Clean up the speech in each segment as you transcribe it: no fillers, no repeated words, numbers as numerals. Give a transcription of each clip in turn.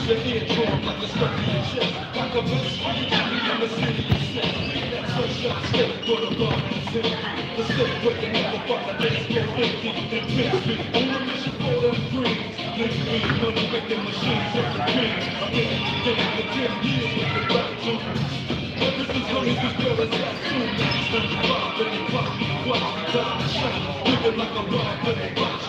Your eardrum like a stuck in your chest. Like a best friend, I'm a serious set. That sunshine state, but a God is in. The state breaking up the fire, let's go empty and twinfield. On a mission for them greens. Make me money making machines of the dreams. I'm in anything for 10 years with the back to. But this is only this girl is that soon. It's 95 and it's pop. Watch me die and shine. Living like a rock, but it rocks.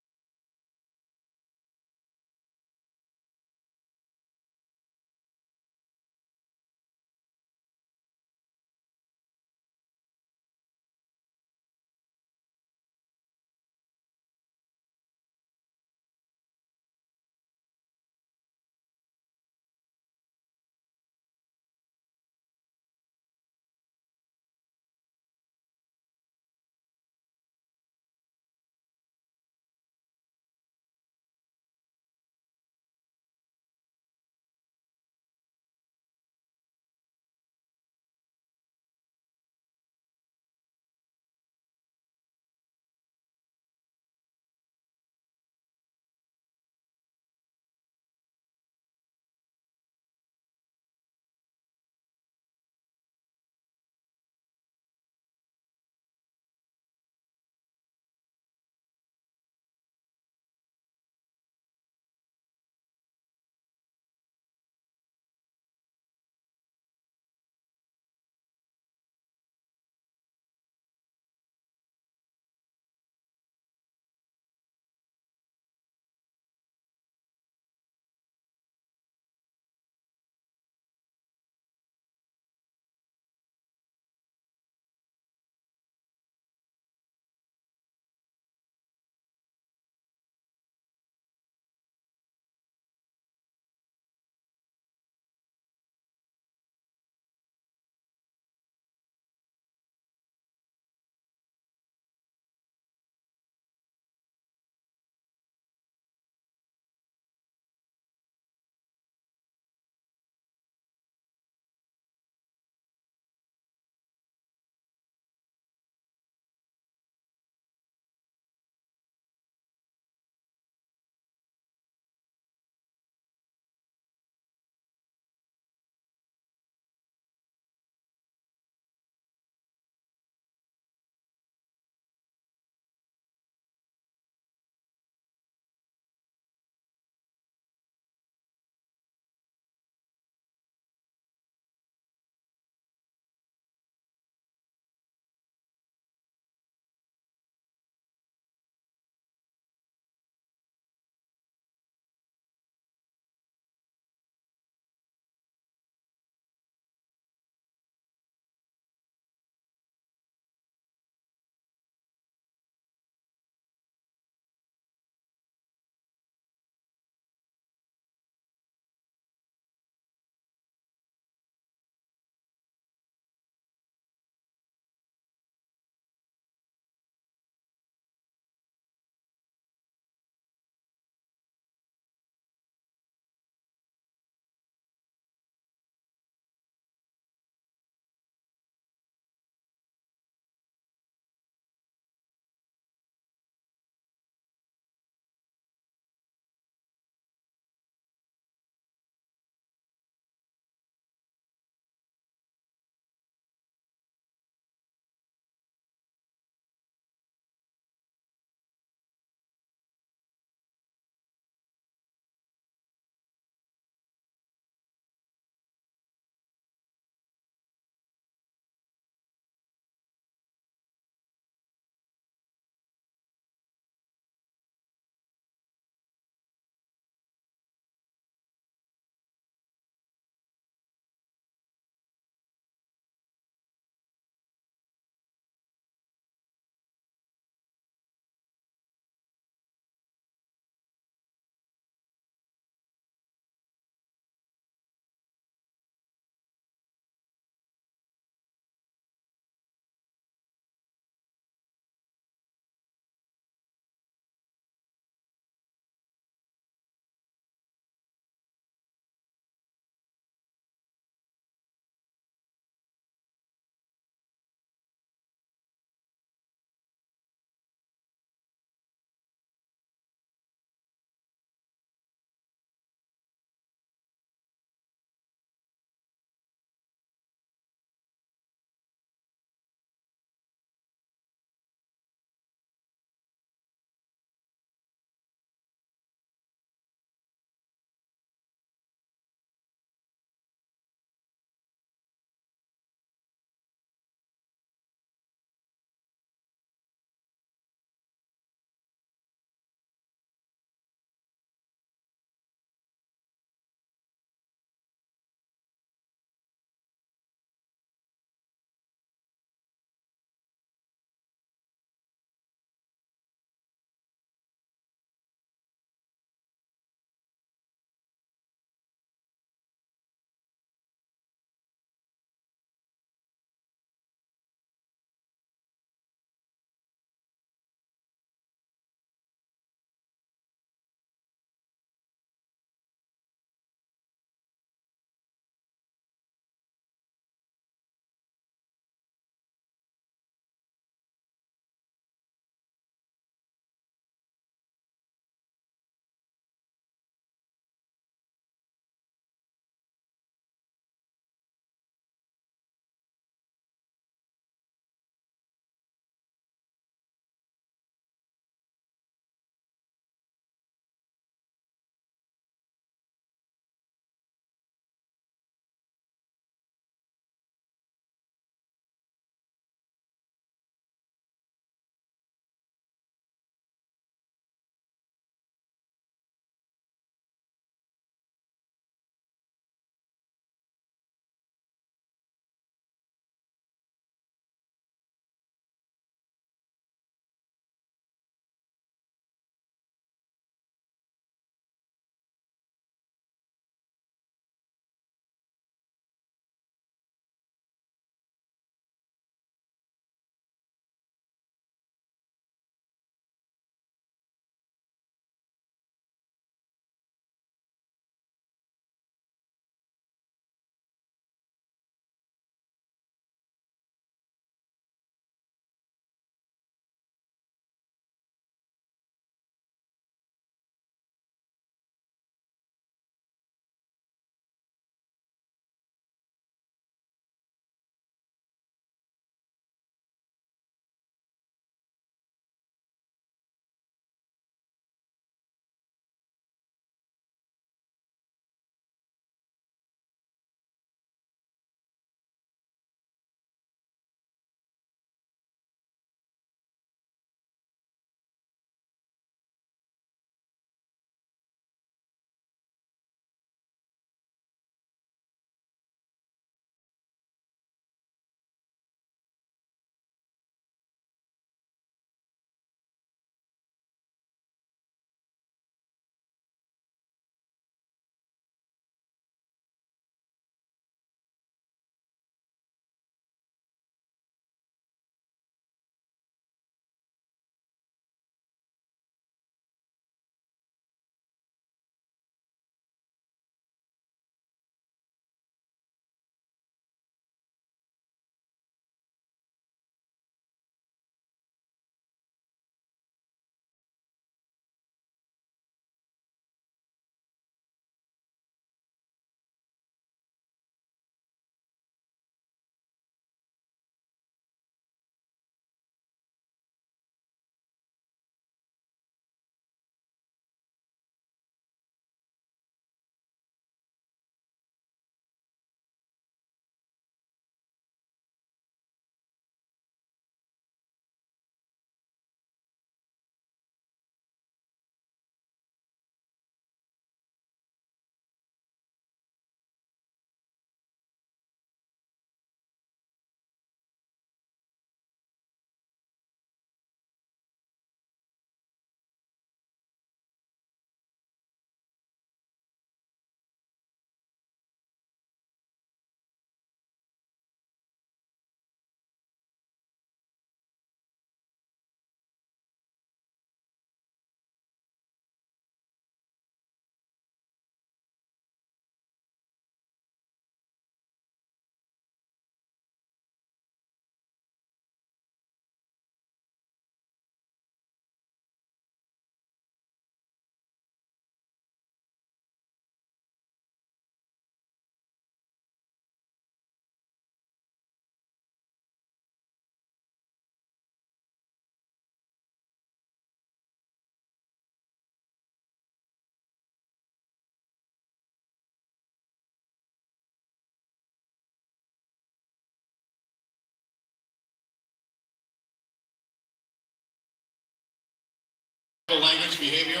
language behavior,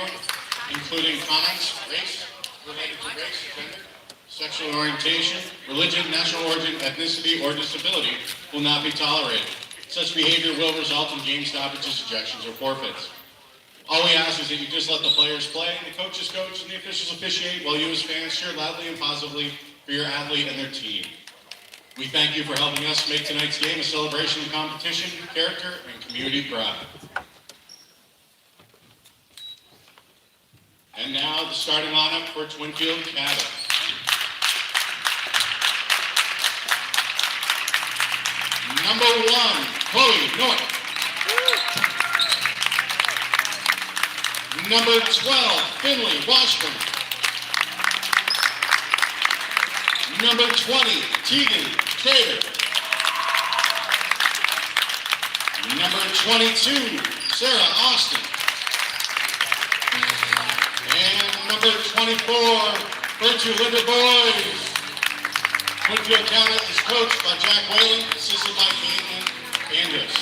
including comments, related to race, gender, sexual orientation, religion, national origin, ethnicity, or disability will not be tolerated. Such behavior will result in game stoppages, ejections, or forfeits. All we ask is that you just let the players play, the coaches coach, and the officials officiate while you as fans cheer loudly and positively for your athlete and their team. We thank you for helping us make tonight's game a celebration of competition, character, and community pride. And now the starting lineup for Twinfield Cabot. Number 1, Chloe North. Number 12, Finley Washburn. Number 20, Tegan Trader. Number 22, Sarah Austin. And number 24, Virtue Linder Boys. Twinfield Cabot is coached by Jack Whalen, assisted by Caitlin Andrews.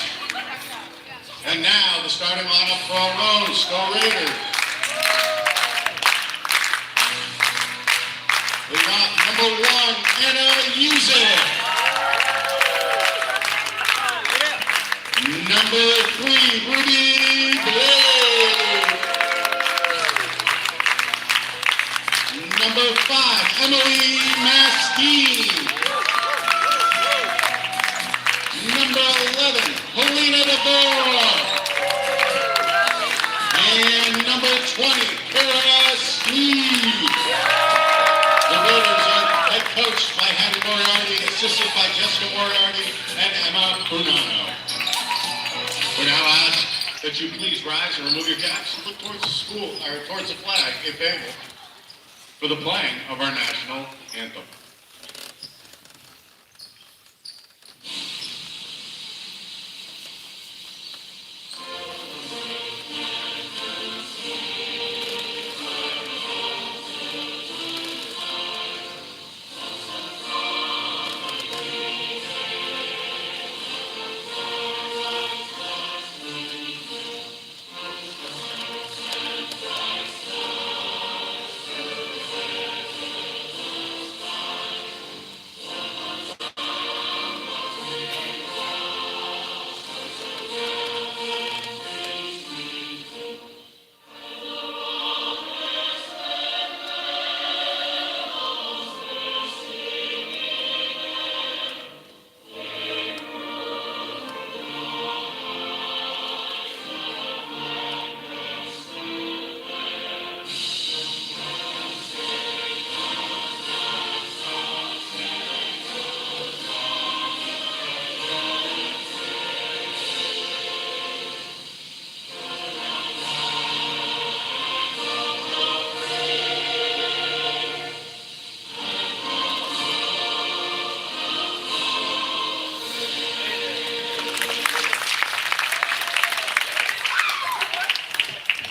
And now the starting lineup for our own Stowe Raiders. We got number 1, Anna Yusef. Number 3, Ruby Blade. Number 5, Emily Mastine. Number 11, Helena DeVora. And number 20, Kara Sneed. The Raiders are head coached by Hattie Moriarty, assisted by Jessica Moriarty and Emma Brunano. We now ask that you please rise and remove your caps and look towards the school, or towards the flag, if able, for the playing of our national anthem.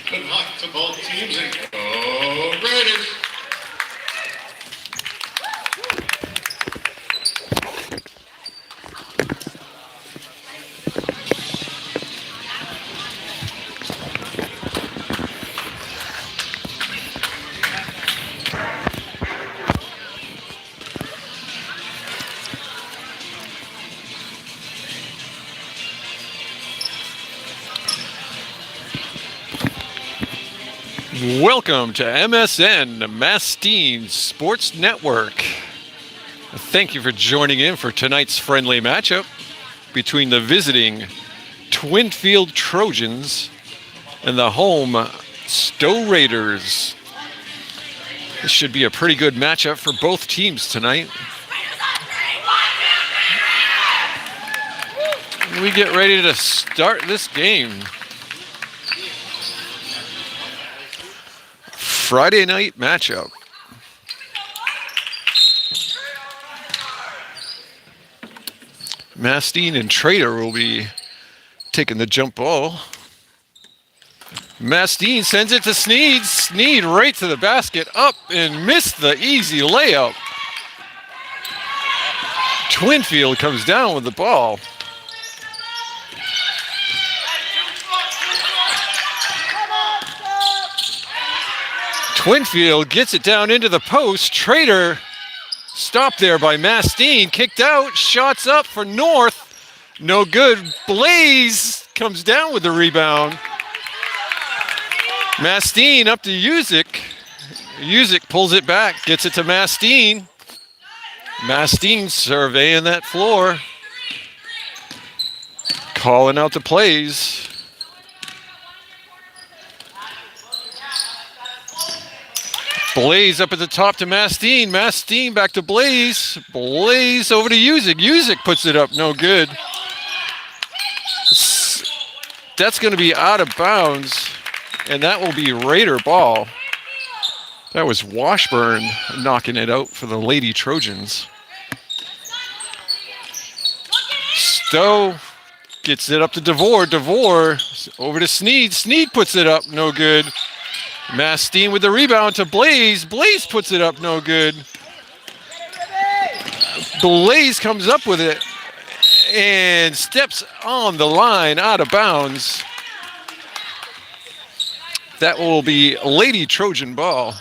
Good luck to both teams and go Raiders! Welcome to MSN Mastine Sports Network. Thank you for joining in for tonight's friendly matchup between the visiting Twinfield Trojans and the home Stowe Raiders. This should be a pretty good matchup for both teams tonight. We get ready to start this game. Friday night matchup. Mastine and Trader will be taking the jump ball. Mastine sends it to Sneed. Sneed right to the basket, up and missed the easy layup. Twinfield comes down with the ball. Twinfield gets it down into the post. Trader stopped there by Mastine. Kicked out. Shots up for North. No good. Blaze comes down with the rebound. Mastine up to Usyk. Usyk pulls it back. Gets it to Mastine. Mastine surveying that floor. Calling out the plays. Blaze up at the top to Mastine. Mastine back to Blaze. Blaze over to Usyk. Usyk puts it up. No good. That's going to be out of bounds. And that will be Raider ball. That was Washburn knocking it out for the Lady Trojans. Stowe gets it up to DeVore. DeVore over to Sneed. Sneed puts it up. No good. Mastine with the rebound to Blaze. Blaze puts it up. No good. Blaze comes up with it and steps on the line out of bounds. That will be Lady Trojan ball.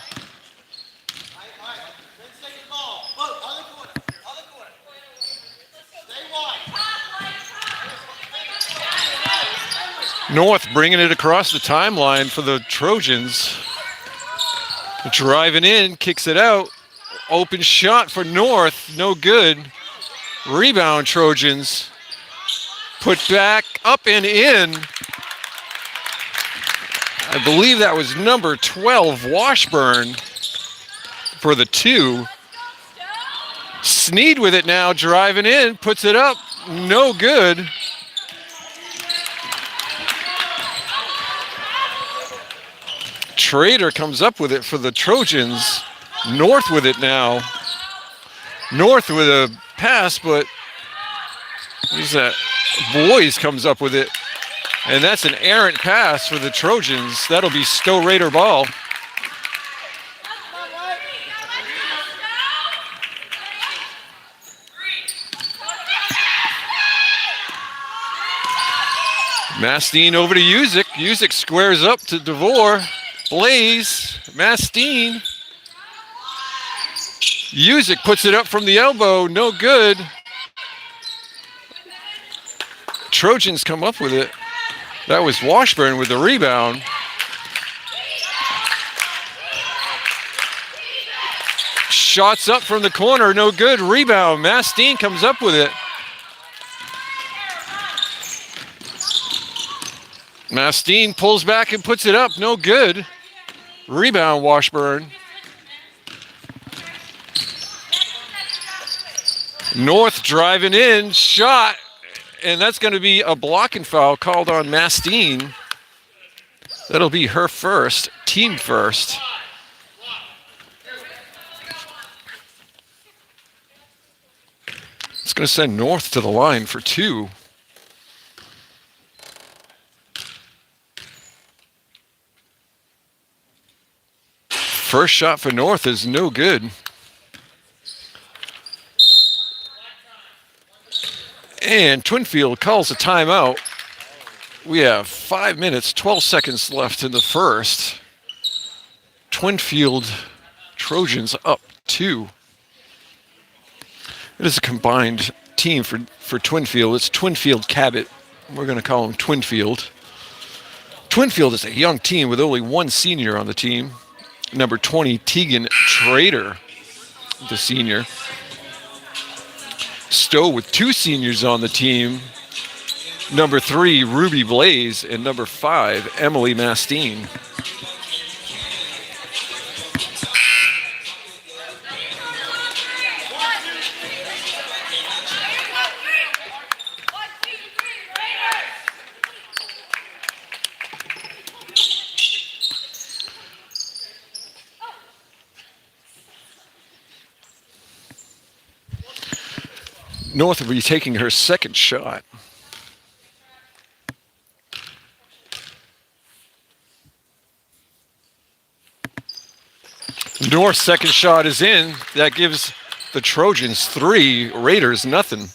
North bringing it across the timeline for the Trojans. Driving in, kicks it out. Open shot for North, no good. Rebound Trojans. Put back, up and in. I believe that was number 12, Washburn, for the 2. Sneed with it now, driving in, puts it up, no good. Trader comes up with it for the Trojans. North with it now. North with a pass, but who's that? Boys comes up with it. And that's an errant pass for the Trojans. That'll be Stowe Raider ball. Mastine over to Usyk. Usyk squares up to DeVore. Blaze, Mastine. Usyk puts it up from the elbow, no good. Trojans come up with it. That was Washburn with the rebound. Shots up from the corner, no good. Rebound, Mastine comes up with it. Mastine pulls back and puts it up, no good. Rebound, Washburn. North driving in, shot, and that's going to be a blocking foul called on Mastine. That'll be her first, team first. It's going to send North to the line for 2. First shot for North is no good. And Twinfield calls a timeout. We have 5 minutes, 12 seconds left in the first. Twinfield Trojans up 2. It is a combined team for Twinfield. It's Twinfield Cabot. We're going to call him Twinfield. Twinfield is a young team with only 1 senior on the team. Number 20, Tegan Trader, the senior. Stowe with 2 seniors on the team. Number 3, Ruby Blaze, and number 5, Emily Mastine. North will be taking her second shot. North's second shot is in. That gives the Trojans 3, Raiders nothing.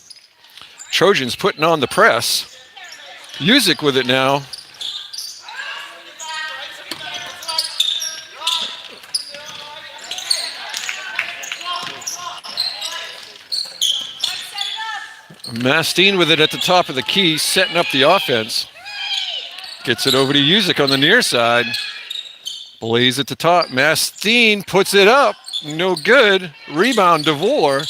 Trojans putting on the press. Usyk with it now. Mastine with it at the top of the key, setting up the offense. Gets it over to Usyk on the near side. Blaze at the top. Mastine puts it up. No good. Rebound, DeVore.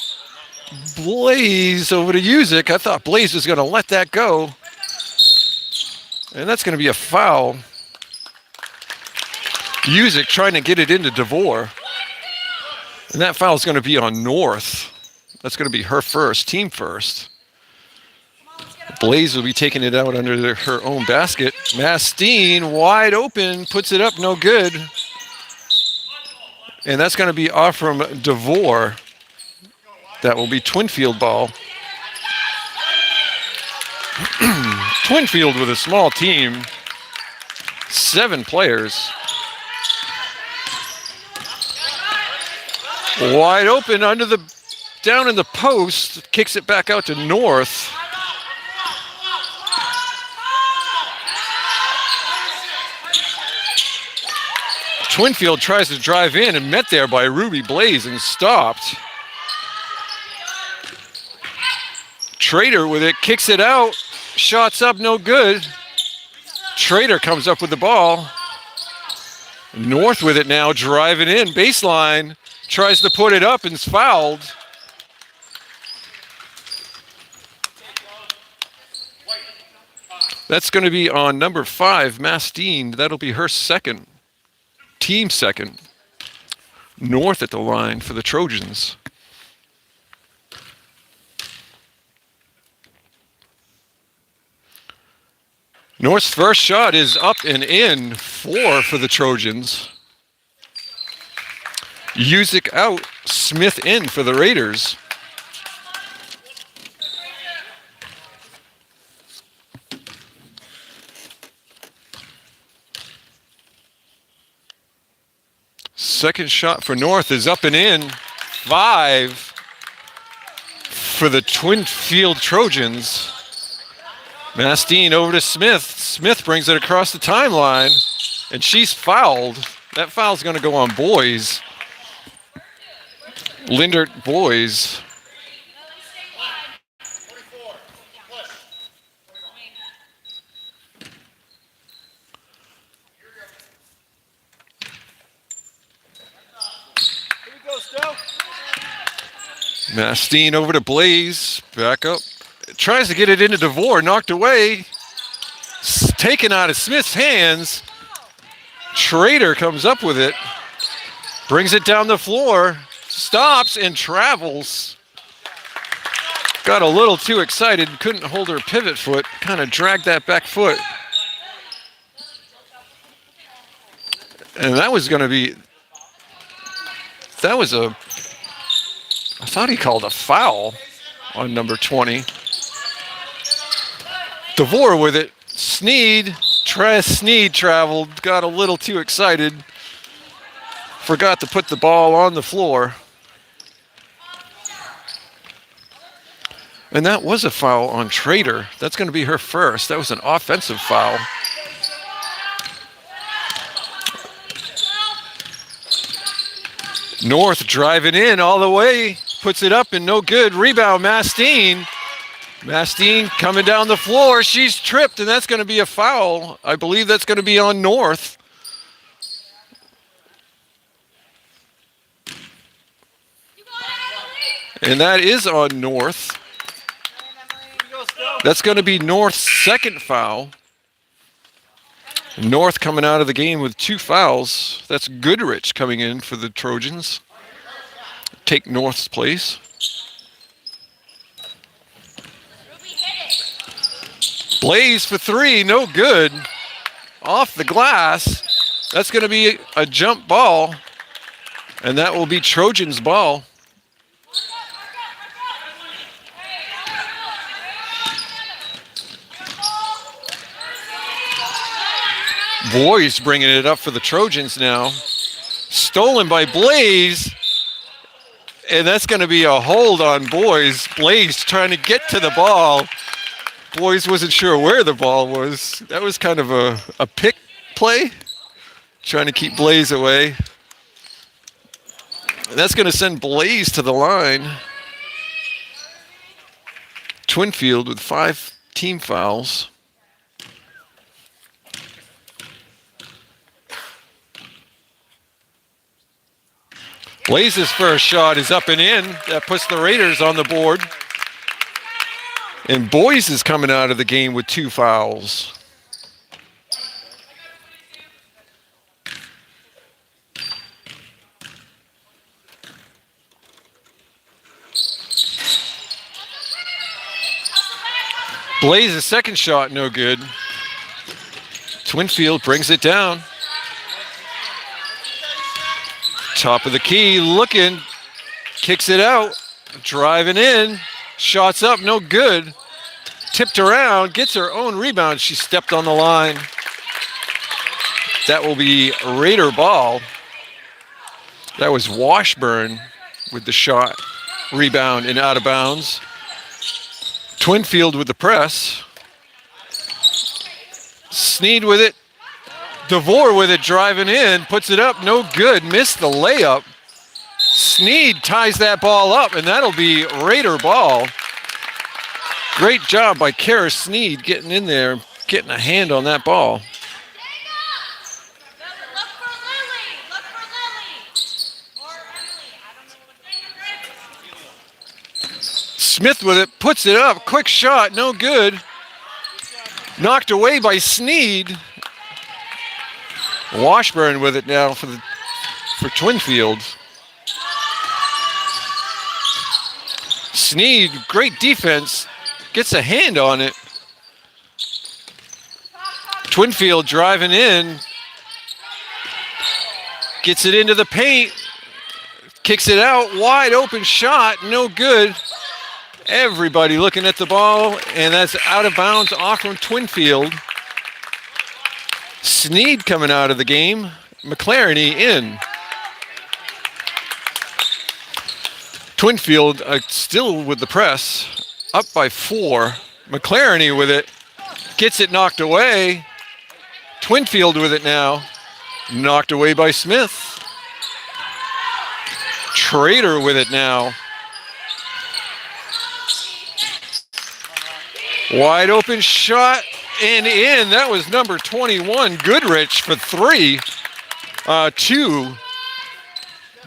Blaze over to Usyk. I thought Blaze was going to let that go. And that's going to be a foul. Usyk trying to get it into DeVore. And that foul is going to be on North. That's going to be her first, team first. Blaze will be taking it out under her own basket. Mastine wide open, puts it up, no good. And that's going to be off from DeVore. That will be Twinfield ball. Twinfield with a small team, 7 players. Wide open down in the post, kicks it back out to North. Twinfield tries to drive in and met there by Ruby Blaze and stopped. Trader with it, kicks it out, shots up, no good. Trader comes up with the ball. North with it now, driving in, baseline, tries to put it up and is fouled. That's going to be on number 5, Mastine. That'll be her second. Team second. North at the line for the Trojans. North's first shot is up and in, 4 for the Trojans. Usyk out, Smith in for the Raiders. Second shot for North is up and in. 5 for the Twinfield Trojans. Mastine over to Smith. Smith brings it across the timeline, and she's fouled. That foul's going to go on Boys. Lindert Boys. Mastine over to Blaze. Back up. Tries to get it into DeVore. Knocked away. Taken out of Smith's hands. Trader comes up with it. Brings it down the floor. Stops and travels. Got a little too excited. Couldn't hold her pivot foot. Kind of dragged that back foot. And that was going to be... That was a... I thought he called a foul on number 20. DeVore with it. Sneed traveled, got a little too excited. Forgot to put the ball on the floor. And that was a foul on Trader. That's going to be her first. That was an offensive foul. North driving in all the way. Puts it up and no good. Rebound, Mastine. Mastine coming down the floor. She's tripped, and that's going to be a foul. I believe that's going to be on North. And that is on North. That's going to be North's second foul. North coming out of the game with 2 fouls. That's Goodrich coming in for the Trojans. Take North's place. Blaze for 3, no good. Off the glass. That's going to be a jump ball. And that will be Trojans' ball. Boys bringing it up for the Trojans now. Stolen by Blaze. And that's going to be a hold on Boys. Blaze trying to get to the ball. Boys wasn't sure where the ball was. That was kind of a pick play. Trying to keep Blaze away. And that's going to send Blaze to the line. Twinfield with 5 team fouls. Blaze's first shot is up and in. That puts the Raiders on the board. And Boyes is coming out of the game with 2 fouls. Blaze's second shot, no good. Twinfield brings it down. Top of the key, looking, kicks it out, driving in, shots up, no good. Tipped around, gets her own rebound. She stepped on the line. That will be Raider ball. That was Washburn with the shot, rebound, and out of bounds. Twinfield with the press. Sneed with it. DeVore with it, driving in, puts it up, no good, missed the layup. Sneed ties that ball up, and that'll be Raider ball. Great job by Kara Sneed getting in there, getting a hand on that ball. Smith with it, puts it up, quick shot, no good. Knocked away by Sneed. Washburn with it now for Twinfield. Sneed, great defense, gets a hand on it. Twinfield driving in, gets it into the paint, kicks it out, wide open shot, no good. Everybody looking at the ball, and that's out of bounds off from Twinfield. Sneed coming out of the game. McLareny in. Twinfield still with the press, up by 4. McLareny with it, gets it knocked away. Twinfield with it now, knocked away by Smith. Trader with it now. Wide open shot and in. That was number 21, Goodrich for 3. 2.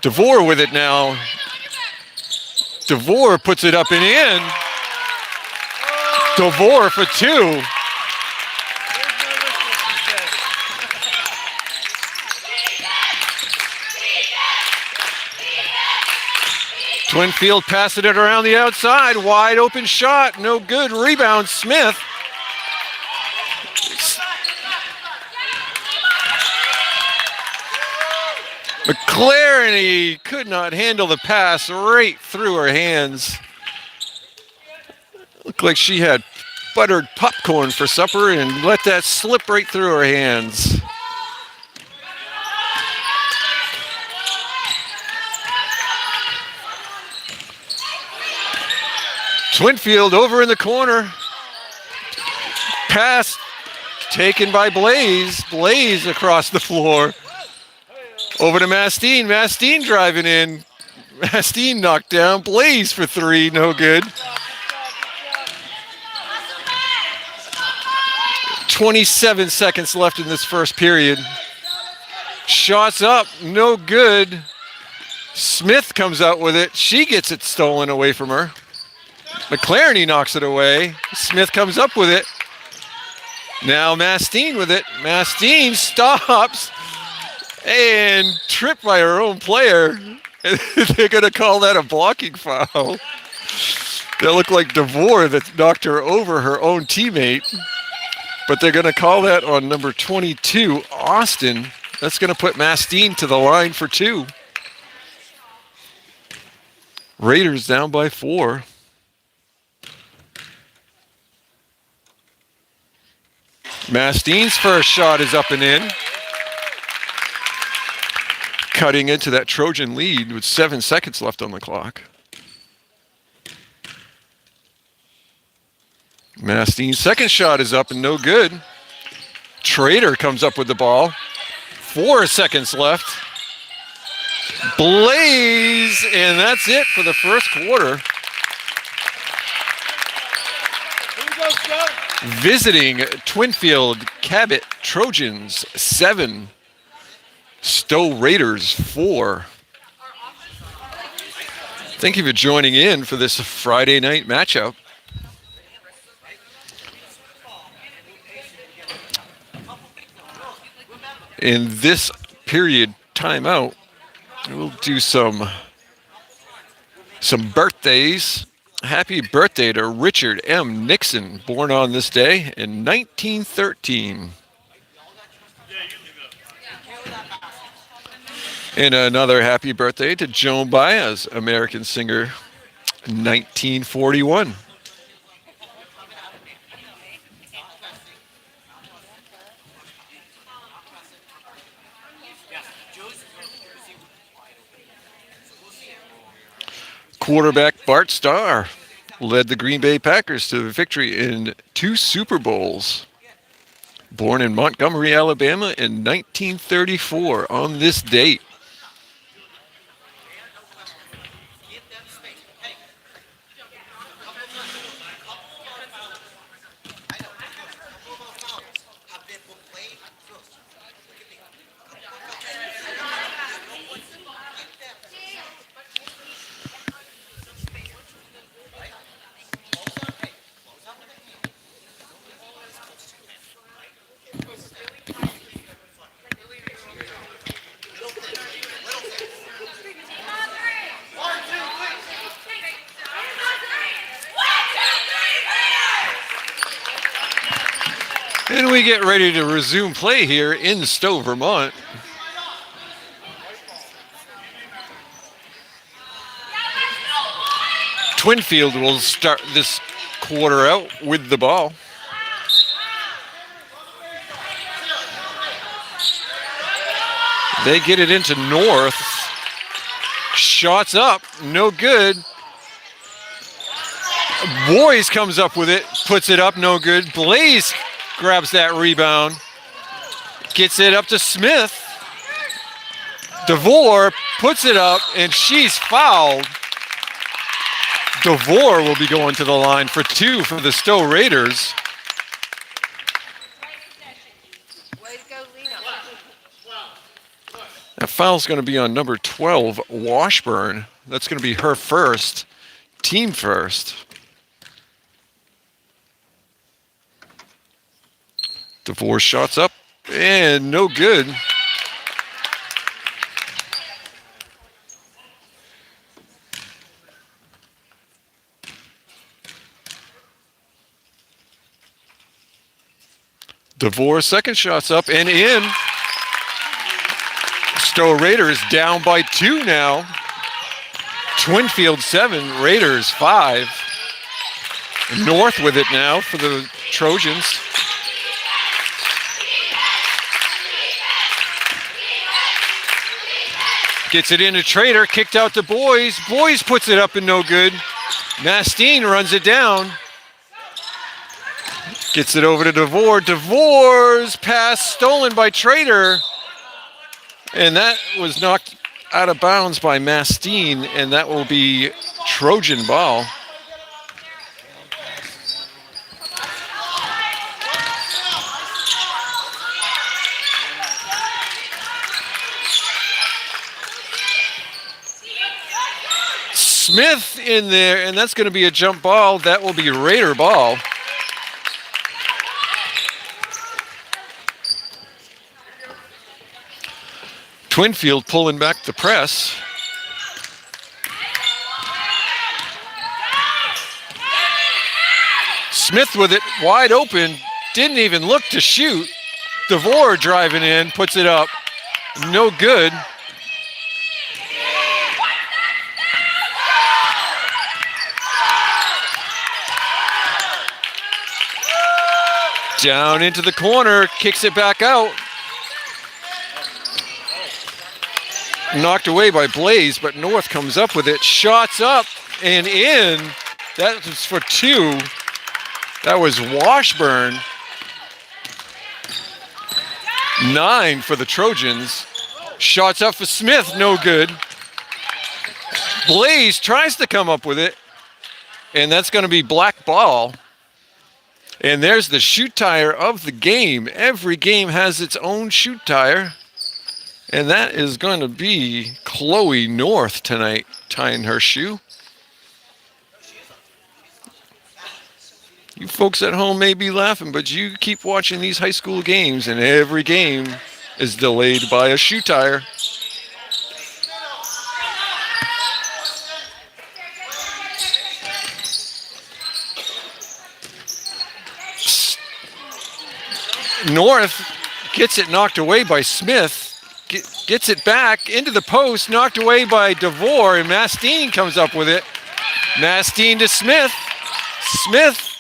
DeVore with it now. DeVore puts it up and in. DeVore for 2. Twinfield passing it around the outside. Wide open shot. No good. Rebound, Smith. McLareny could not handle the pass right through her hands. Looked like she had buttered popcorn for supper and let that slip right through her hands. Twinfield over in the corner. Pass taken by Blaze. Blaze across the floor. Over to Mastine. Mastine driving in. Mastine knocked down. Blaze for 3. No good. 27 seconds left in this first period. Shots up. No good. Smith comes out with it. She gets it stolen away from her. McLareny knocks it away. Smith comes up with it. Now Mastine with it. Mastine stops and tripped by her own player. They're going to call that a blocking foul. That looked like DeVore that knocked her over her own teammate. But they're going to call that on number 22, Austin. That's going to put Mastine to the line for 2. Raiders down by 4. Mastine's first shot is up and in. Cutting into that Trojan lead with 7 seconds left on the clock. Mastine's second shot is up and no good. Trader comes up with the ball. 4 seconds left. Blaze, and that's it for the first quarter. Visiting Twinfield Cabot Trojans 7, Stowe Raiders 4. Thank you for joining in for this Friday night matchup. In this period timeout, we'll do some birthdays. Happy birthday to Richard M. Nixon, born on this day in 1913. And another happy birthday to Joan Baez, American singer, 1941. Quarterback Bart Starr led the Green Bay Packers to victory in 2 Super Bowls. Born in Montgomery, Alabama in 1934 on this date. And we get ready to resume play here in Stowe, Vermont. Twinfield will start this quarter out with the ball. They get it into North. Shots up, no good. Boys comes up with it, puts it up, no good. Blaze grabs that rebound, gets it up to Smith. DeVore puts it up, and she's fouled. DeVore will be going to the line for 2 for the Stowe Raiders. That foul's going to be on number 12, Washburn. That's going to be her first, team first. DeVore shots up, and no good. DeVore second shot's up and in. Stowe Raiders down by 2 now. Twinfield 7, Raiders 5. North with it now for the Trojans. Gets it into Trader, kicked out to Boys. Boys puts it up and no good. Mastine runs it down. Gets it over to DeVore. DeVore's pass stolen by Trader. And that was knocked out of bounds by Mastine, and that will be Trojan ball. Smith in there, and that's going to be a jump ball. That will be Raider ball. Twinfield pulling back the press. Smith with it wide open, didn't even look to shoot. DeVore driving in, puts it up, no good. Down into the corner, kicks it back out. Knocked away by Blaze, but North comes up with it. Shots up and in. That was for 2. That was Washburn. 9 for the Trojans. Shots up for Smith, no good. Blaze tries to come up with it, and that's going to be black ball. And there's the shoot tire of the game. Every game has its own shoot tire. And that is going to be Chloe North tonight tying her shoe. You folks at home may be laughing, but you keep watching these high school games, and every game is delayed by a shoe tire. North gets it knocked away by Smith. Gets it back into the post, knocked away by DeVore, and Mastine comes up with it. Mastine to Smith. Smith.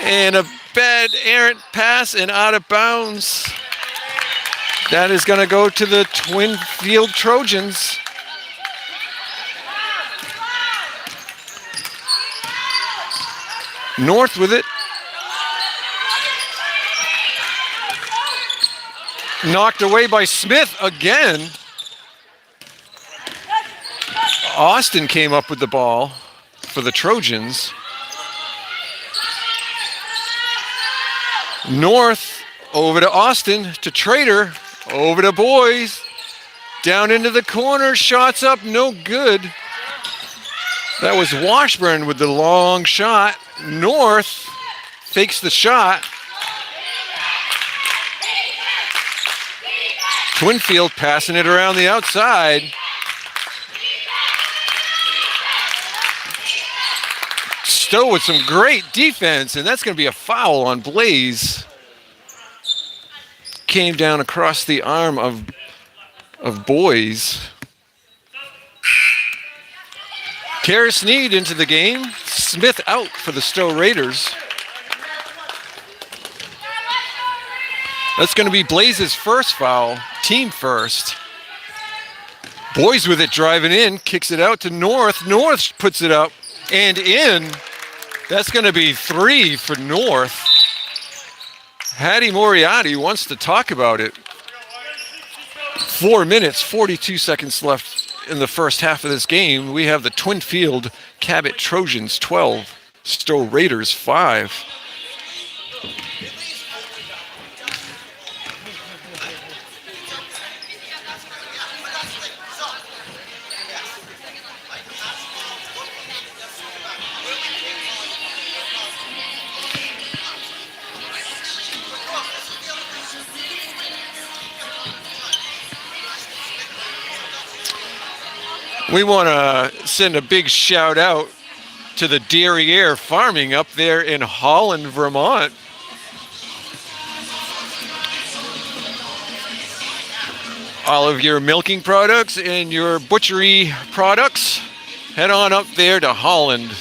And a bad errant pass and out of bounds. That is going to go to the Twinfield Trojans. North with it. Knocked away by Smith again. Austin came up with the ball for the Trojans. North over to Austin to Trader, over to Boys, down into the corner, shots up, no good. That was Washburn with the long shot. North fakes the shot. Twinfield passing it around the outside. Stowe with some great defense, and that's going to be a foul on Blaze. Came down across the arm of Boys. Kara Sneed into the game. Smith out for the Stowe Raiders. That's going to be Blaze's first foul, team first. Boys with it driving in, kicks it out to North. North puts it up and in. That's going to be 3 for North. Hattie Moriarty wants to talk about it. 4 minutes, 42 seconds left in the first half of this game. We have the Twinfield Cabot Trojans 12, Stowe Raiders 5. We want to send a big shout out to the Derriere Farming up there in Holland, Vermont. All of your milking products and your butchery products, head on up there to Holland,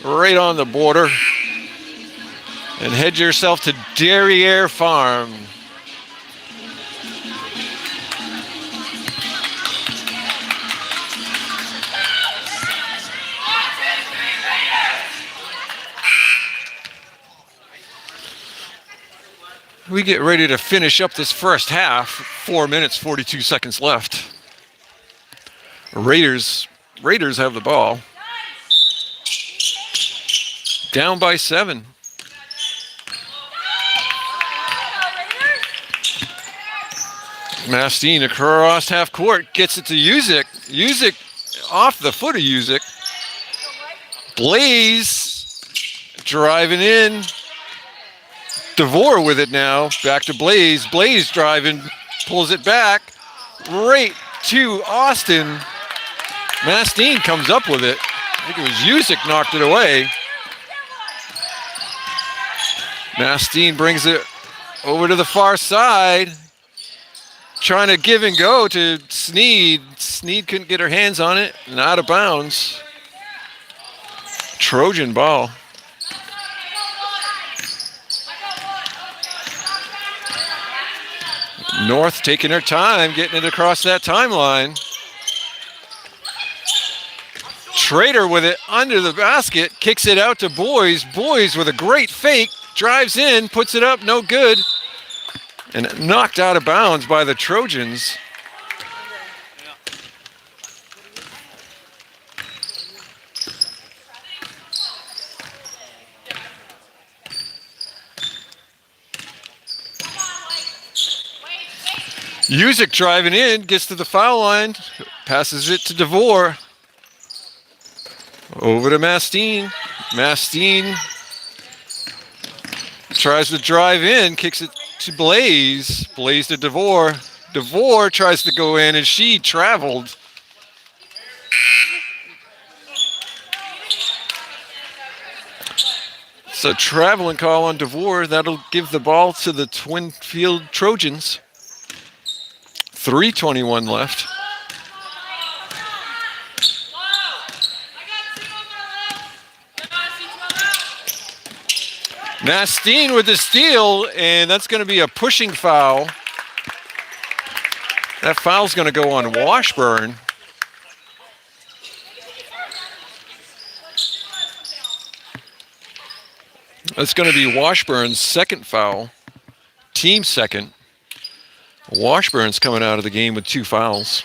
right on the border, and head yourself to Derriere Farm. We get ready to finish up this first half. 4 minutes, 42 seconds left. Raiders have the ball. Down by 7. Mastine across half court, gets it to Usyk. Usyk off the foot of Usyk. Blaze driving in. DeVore with it now, back to Blaze. Blaze driving, pulls it back, right to Austin. Mastine comes up with it. I think it was Usyk knocked it away. Mastine brings it over to the far side, trying to give and go to Sneed. Sneed couldn't get her hands on it, and out of bounds. Trojan ball. North taking her time, getting it across that timeline. Trader with it under the basket, kicks it out to Boys. Boys with a great fake, drives in, puts it up, no good. And knocked out of bounds by the Trojans. Usyk driving in, gets to the foul line, passes it to DeVore. Over to Mastine. Mastine tries to drive in, kicks it to Blaze. Blaze to DeVore. DeVore tries to go in, and she traveled. So traveling call on DeVore. That'll give the ball to the Twinfield Trojans. 3:21 left. Mastine with the steal, and that's going to be a pushing foul. That foul's going to go on Washburn. That's going to be Washburn's second foul, team second. Washburn's coming out of the game with 2 fouls.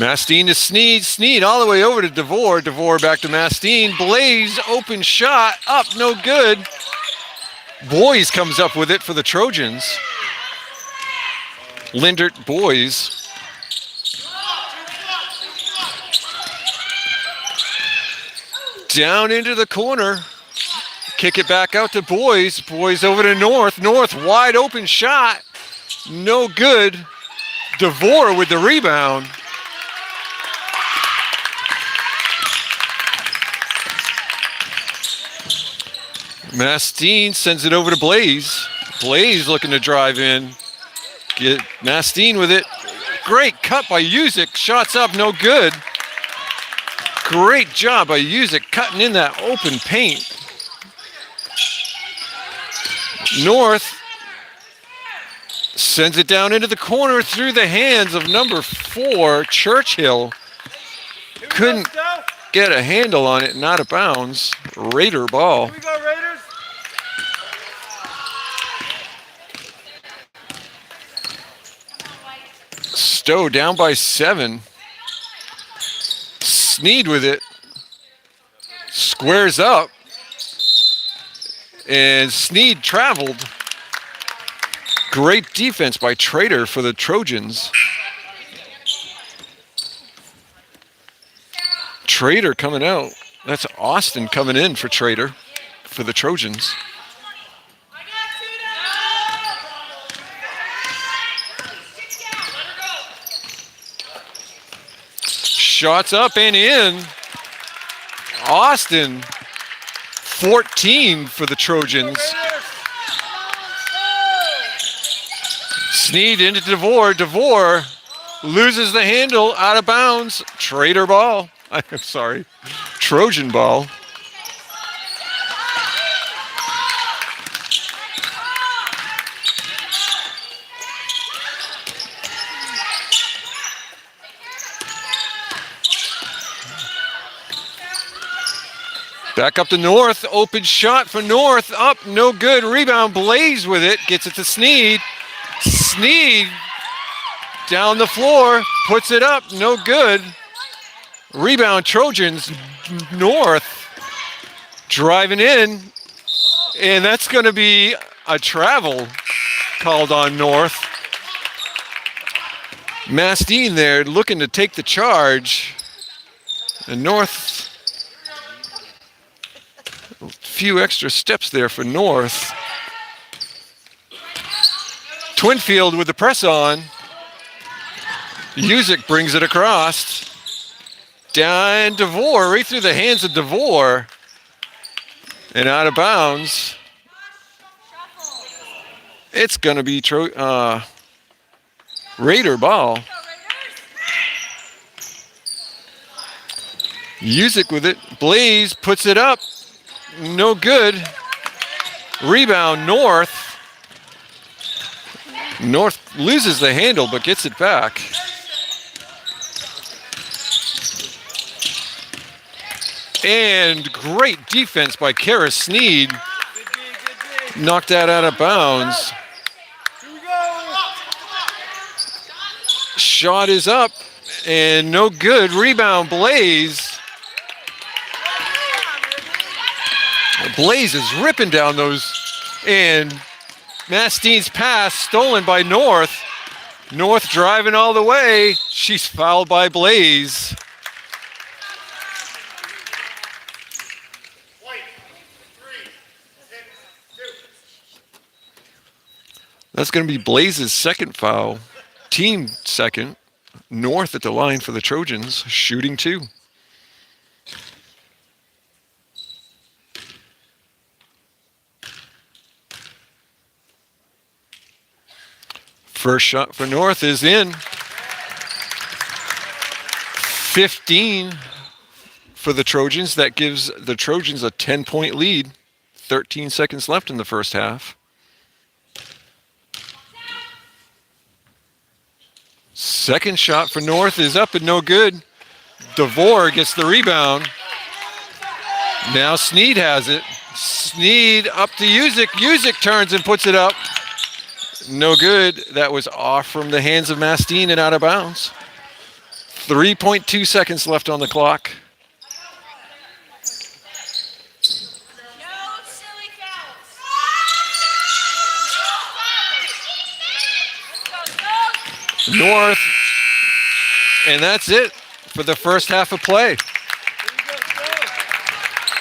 Mastine to Sneed. Sneed all the way over to DeVore. DeVore back to Mastine. Blaze, open shot, up, no good. Boys comes up with it for the Trojans. Lindert Boys. Down into the corner. Kick it back out to Boys. Boys over to North. North, wide open shot. No good. DeVore with the rebound. Mastine sends it over to Blaze. Blaze looking to drive in. Get Mastine with it. Great cut by Usyk. Shots up, no good. Great job by Usyk cutting in that open paint. North sends it down into the corner through the hands of number 4, Churchill. Couldn't get a handle on it, not a bounds. Raider ball. Here we go, Raiders. Stowe down by 7. Sneed with it. Squares up. And Sneed traveled. Great defense by Trader for the Trojans. Trader coming out. That's Austin coming in for Trader for the Trojans. Shots up and in. Austin, 14 for the Trojans. Sneed into DeVore. DeVore loses the handle, out of bounds. Trader ball. I'm sorry. Trojan ball. Back up to North. Open shot for North. Up, no good. Rebound. Blaze with it. Gets it to Sneed. Sneed down the floor. Puts it up. No good. Rebound Trojans. North driving in. And that's going to be a travel called on North. Mastine there looking to take the charge. And North, a few extra steps there for North. Twinfield with the press on. Usyk brings it across. Down DeVore, right through the hands of DeVore. And out of bounds. It's going to be Raider ball. Usyk with it. Blaze puts it up. No good. Rebound North. North loses the handle but gets it back. And great defense by Kara Sneed. Knocked that out of bounds. Shot is up and no good. Rebound Blaze. Blaze is ripping down those, and Mastine's pass stolen by North. North driving all the way. She's fouled by Blaze. That's going to be Blaze's second foul. Team second. North at the line for the Trojans, shooting 2. First shot for North is in. 15 for the Trojans. That gives the Trojans a 10-point lead. 13 seconds left in the first half. Second shot for North is up and no good. DeVore gets the rebound. Now Sneed has it. Sneed up to Usyk. Usyk turns and puts it up. No good. That was off from the hands of Mastine and out of bounds. 3.2 seconds left on the clock. North, and that's it for the first half of play.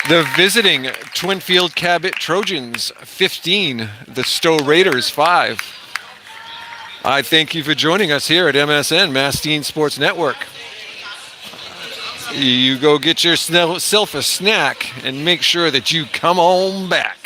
The visiting Twinfield Cabot Trojans 15, the Stowe Raiders 5. I thank you for joining us here at MSN, Mastine Sports Network. You go get yourself a snack and make sure that you come on back.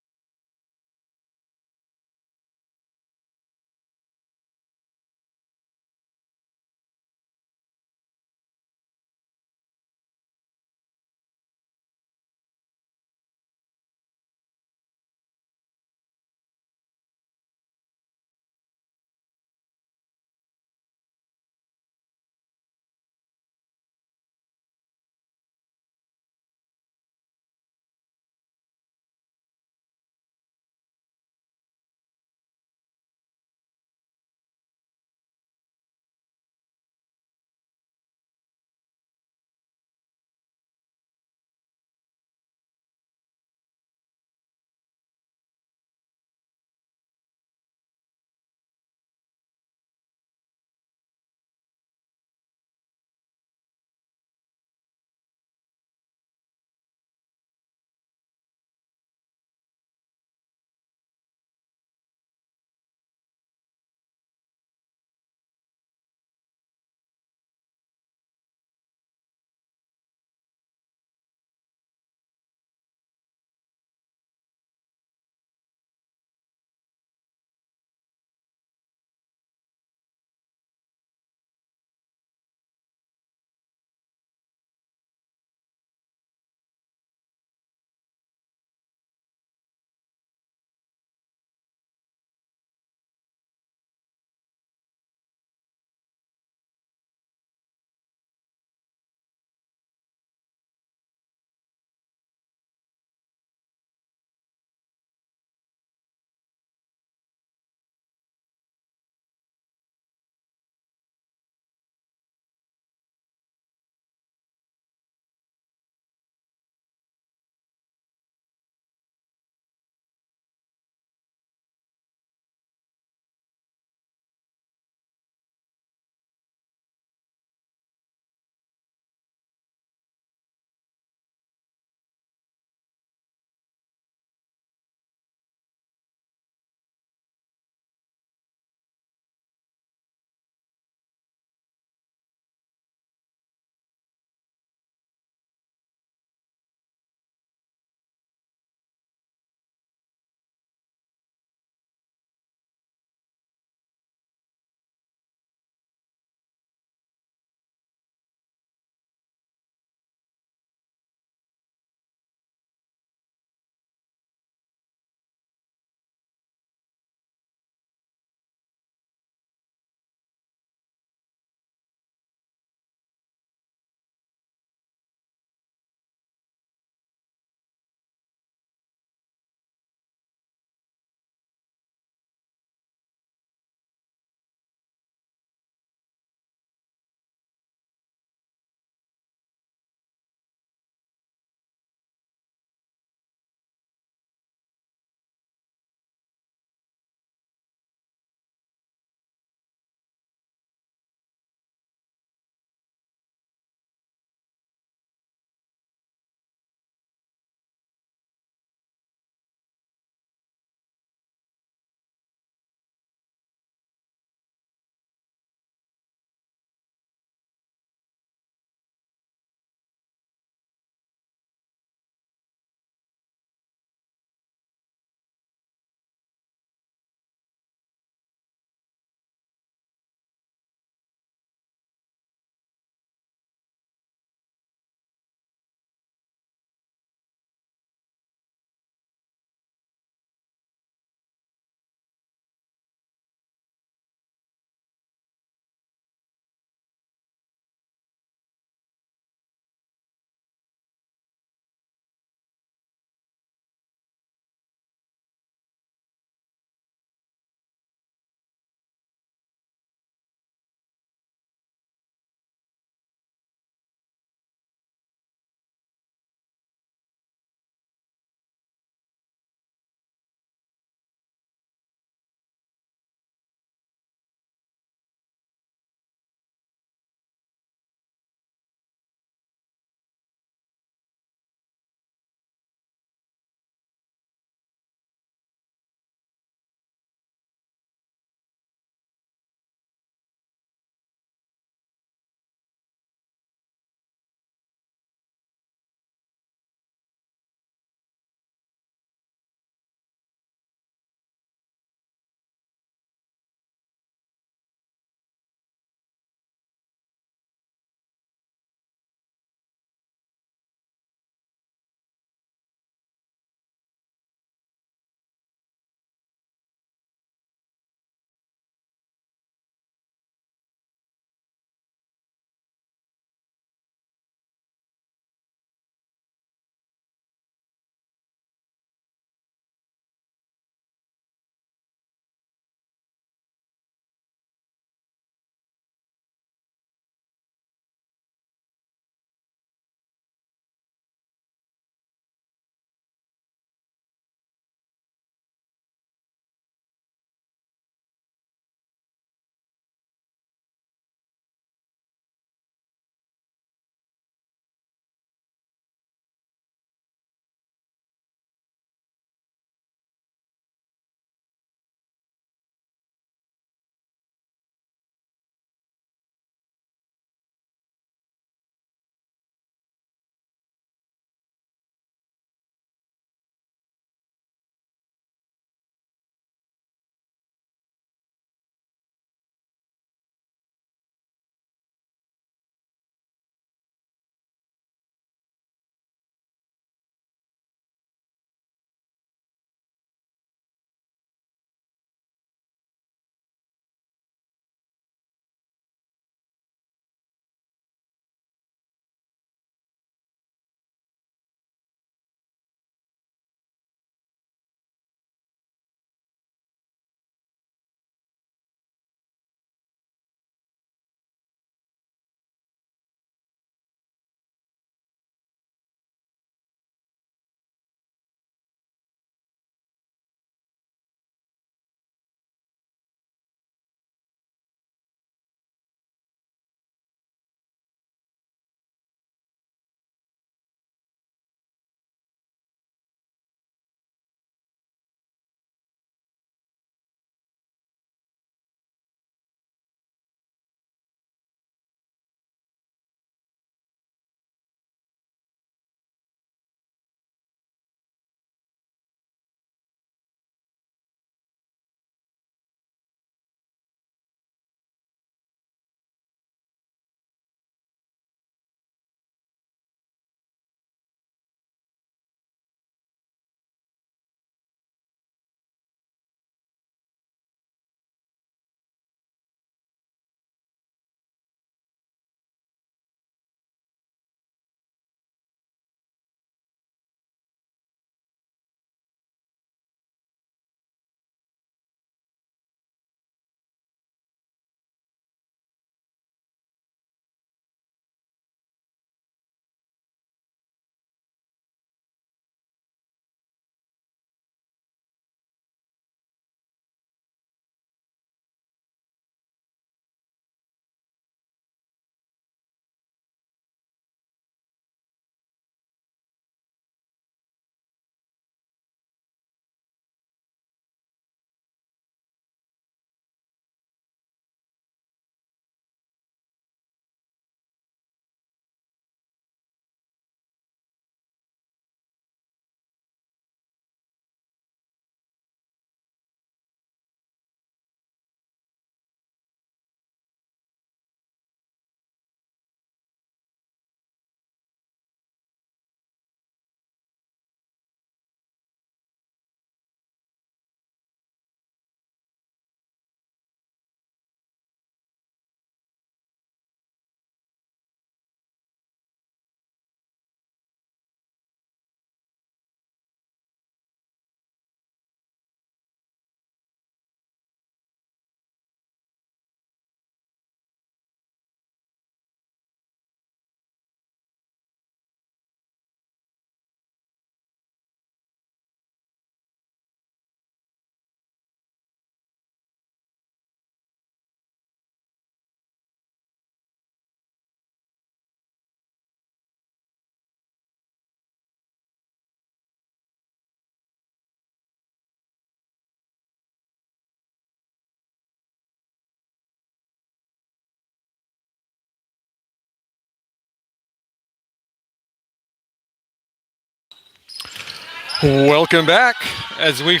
Welcome back as we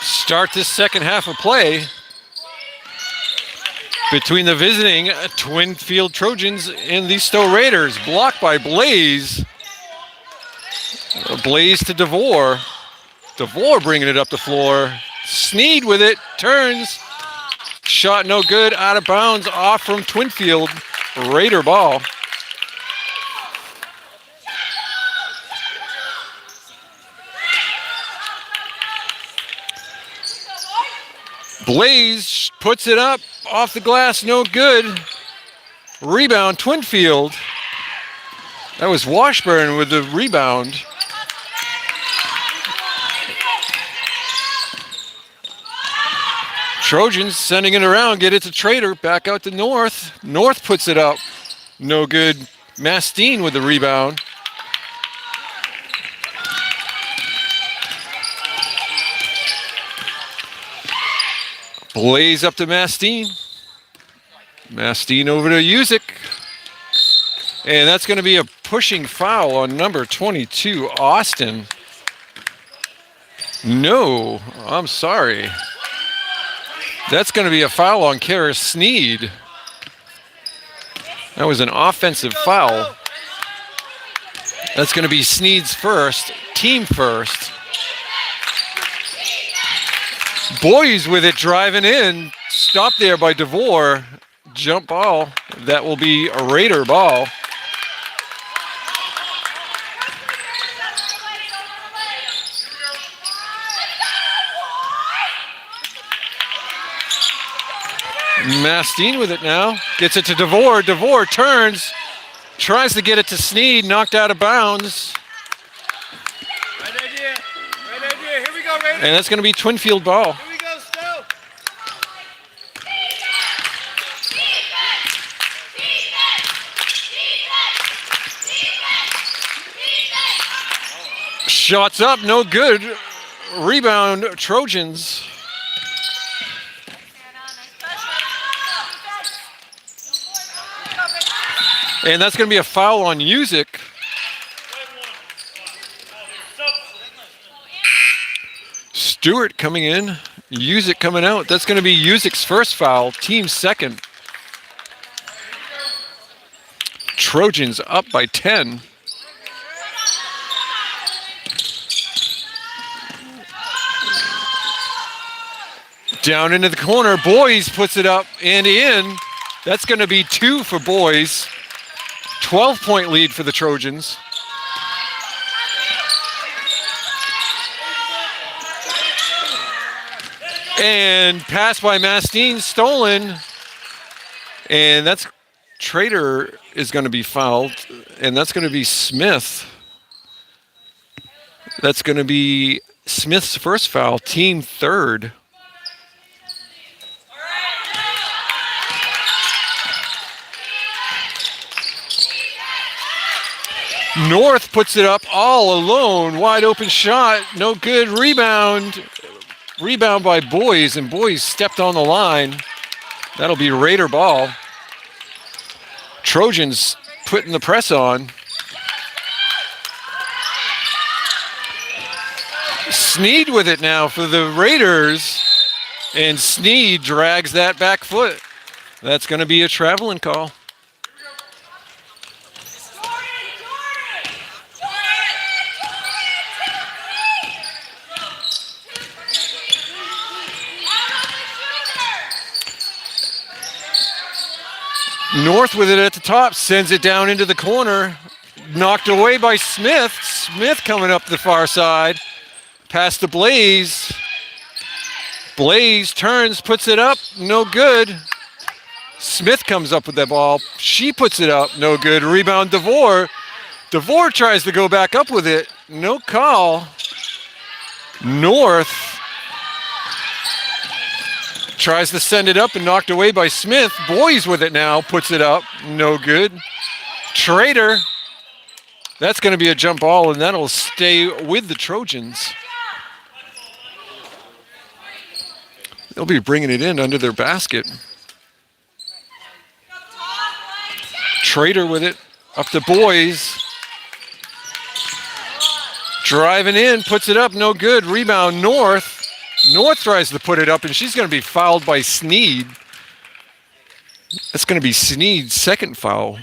start this second half of play between the visiting Twinfield Trojans and the Stowe Raiders. Blocked by Blaze. Blaze to DeVore. DeVore bringing it up the floor. Sneed with it, turns. Shot no good, out of bounds, off from Twinfield. Raider ball. Blaze puts it up, off the glass, no good. Rebound, Twinfield. That was Washburn with the rebound. Trojans sending it around, get it to Trader, back out to North. North puts it up, no good. Mastine with the rebound. Blaze up to Mastine. Mastine over to Usyk. And that's going to be a pushing foul on number 22, Austin. No, I'm sorry. That's going to be a foul on Kara Sneed. That was an offensive foul. That's going to be Sneed's first, team first. Boys with it driving in. Stopped there by DeVore. Jump ball. That will be a Raider ball. Mastine with it now. Gets it to DeVore. DeVore turns. Tries to get it to Sneed. Knocked out of bounds. Right idea. Right idea. Here we go, Raiders. And that's going to be Twinfield ball. Here we go, Stowe. Shots up, no good. Rebound, Trojans. And that's going to be a foul on Usyk. Stewart coming in, Usyk coming out. That's going to be Usyk's first foul, team second. Trojans up by 10. Down into the corner, Boys puts it up and in. That's going to be 2 for Boys. 12-point lead for the Trojans. And pass by Mastine, stolen. And that's Trader is going to be fouled. And that's going to be Smith. That's going to be Smith's first foul, team third. North puts it up all alone. Wide open shot. No good. Rebound. Rebound by Boys, and Boys stepped on the line. That'll be Raider ball. Trojans putting the press on. Sneed with it now for the Raiders. And Sneed drags that back foot. That's going to be a traveling call. North with it at the top, sends it down into the corner. Knocked away by Smith. Smith coming up the far side. Past the Blaze. Blaze turns, puts it up, no good. Smith comes up with that ball. She puts it up, no good. Rebound DeVore. DeVore tries to go back up with it. No call. North tries to send it up and knocked away by Smith. Boys with it now, puts it up, no good. Trader, that's going to be a jump ball, and that'll stay with the Trojans. They'll be bringing it in under their basket. Trader with it, up to Boys. Driving in, puts it up, no good. Rebound, North. North tries to put it up, and she's going to be fouled by Sneed. That's going to be Sneed's second foul.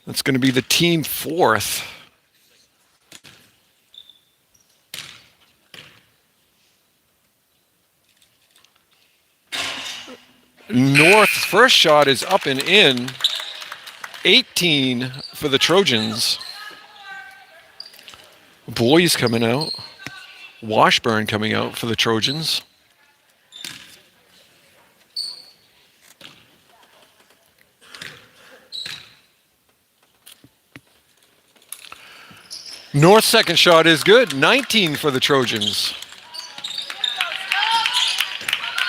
That's going to be the team fourth. North's first shot is up and in. 18 for the Trojans. Boys coming out. Washburn coming out for the Trojans. North's second shot is good. 19 for the Trojans.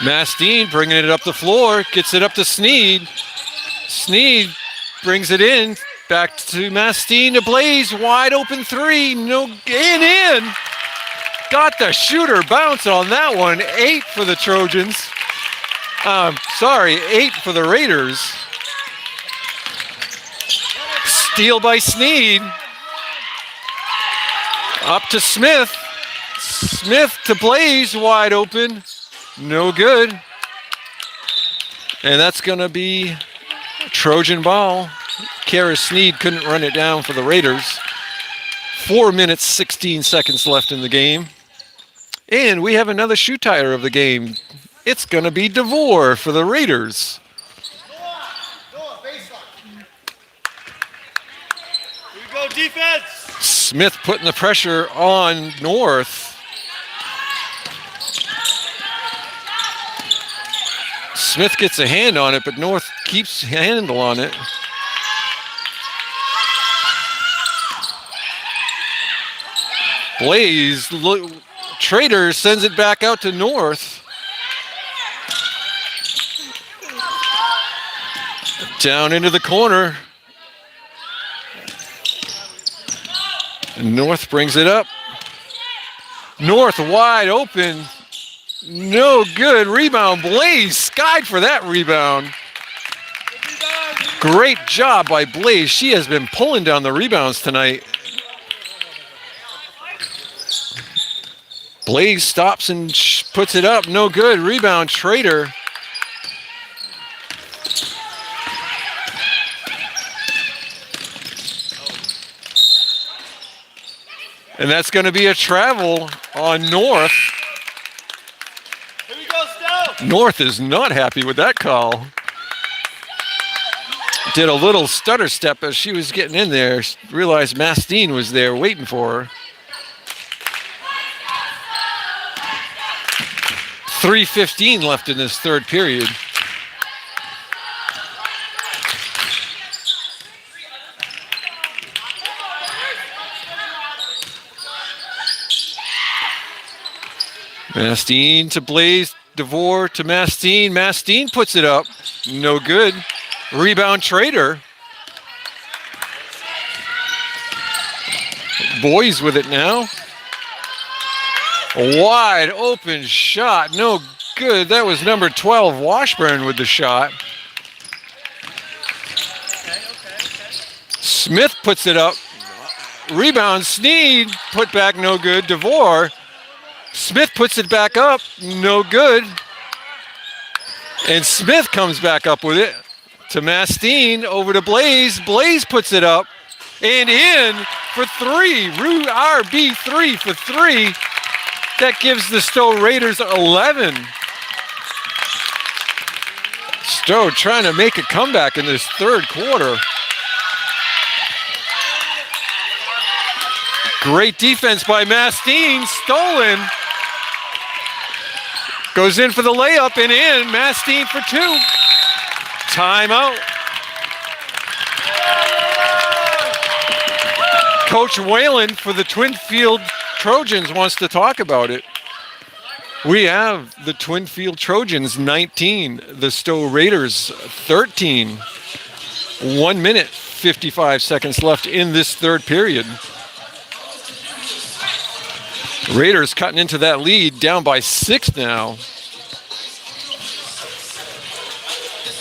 Mastine bringing it up the floor, gets it up to Sneed. Sneed brings it in, back to Mastine to Blaze, wide open three, no, in. Got the shooter bounce on that one. 8 for the Trojans. 8 for the Raiders. Steal by Sneed. Up to Smith. Smith to Blaze, wide open. No good. And that's going to be Trojan ball. Kara Sneed couldn't run it down for the Raiders. 4 minutes, 16 seconds left in the game. And we have another shoe tire of the game. It's going to be DeVore for the Raiders. Here we go, defense. Smith putting the pressure on North. Smith gets a hand on it, but North keeps a handle on it. Blaze, Trader sends it back out to North. Down into the corner. North brings it up. North wide open. No good. Rebound. Blaze skied for that rebound. Great job by Blaze. She has been pulling down the rebounds tonight. Blaze stops and puts it up. No good. Rebound. Trader. And that's going to be a travel on North. Here we go, Stowe. North is not happy with that call. Did a little stutter step as she was getting in there. Realized Mastine was there waiting for her. 3:15 left in this third period. Mastine to Blaze, DeVore to Mastine. Mastine puts it up. No good. Rebound Trader. Boys with it now. A wide open shot. No good. That was number 12, Washburn, with the shot. Smith puts it up. Rebound. Sneed put back. No good. DeVore. Smith puts it back up, no good. And Smith comes back up with it to Mastine, over to Blaze. Blaze puts it up and in for three. RB3 for three. That gives the Stowe Raiders 11. Stowe trying to make a comeback in this third quarter. Great defense by Mastine, stolen. Goes in for the layup and in. Mastine for two. Timeout. Coach Whalen for the Twinfield Trojans wants to talk about it. We have the Twinfield Trojans 19, the Stowe Raiders 13. 1 minute, 55 seconds left in this third period. Raiders cutting into that lead, down by 6 now.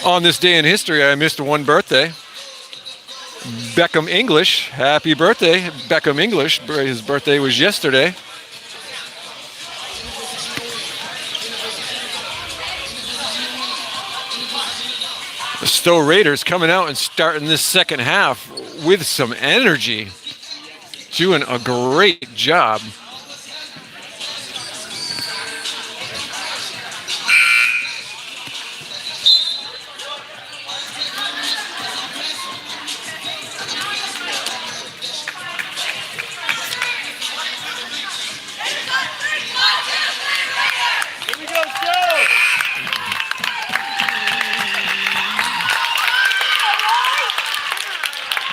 On this day in history, I missed one birthday. Beckham English, happy birthday, Beckham English. His birthday was yesterday. The Stowe Raiders coming out and starting this second half with some energy. Doing a great job.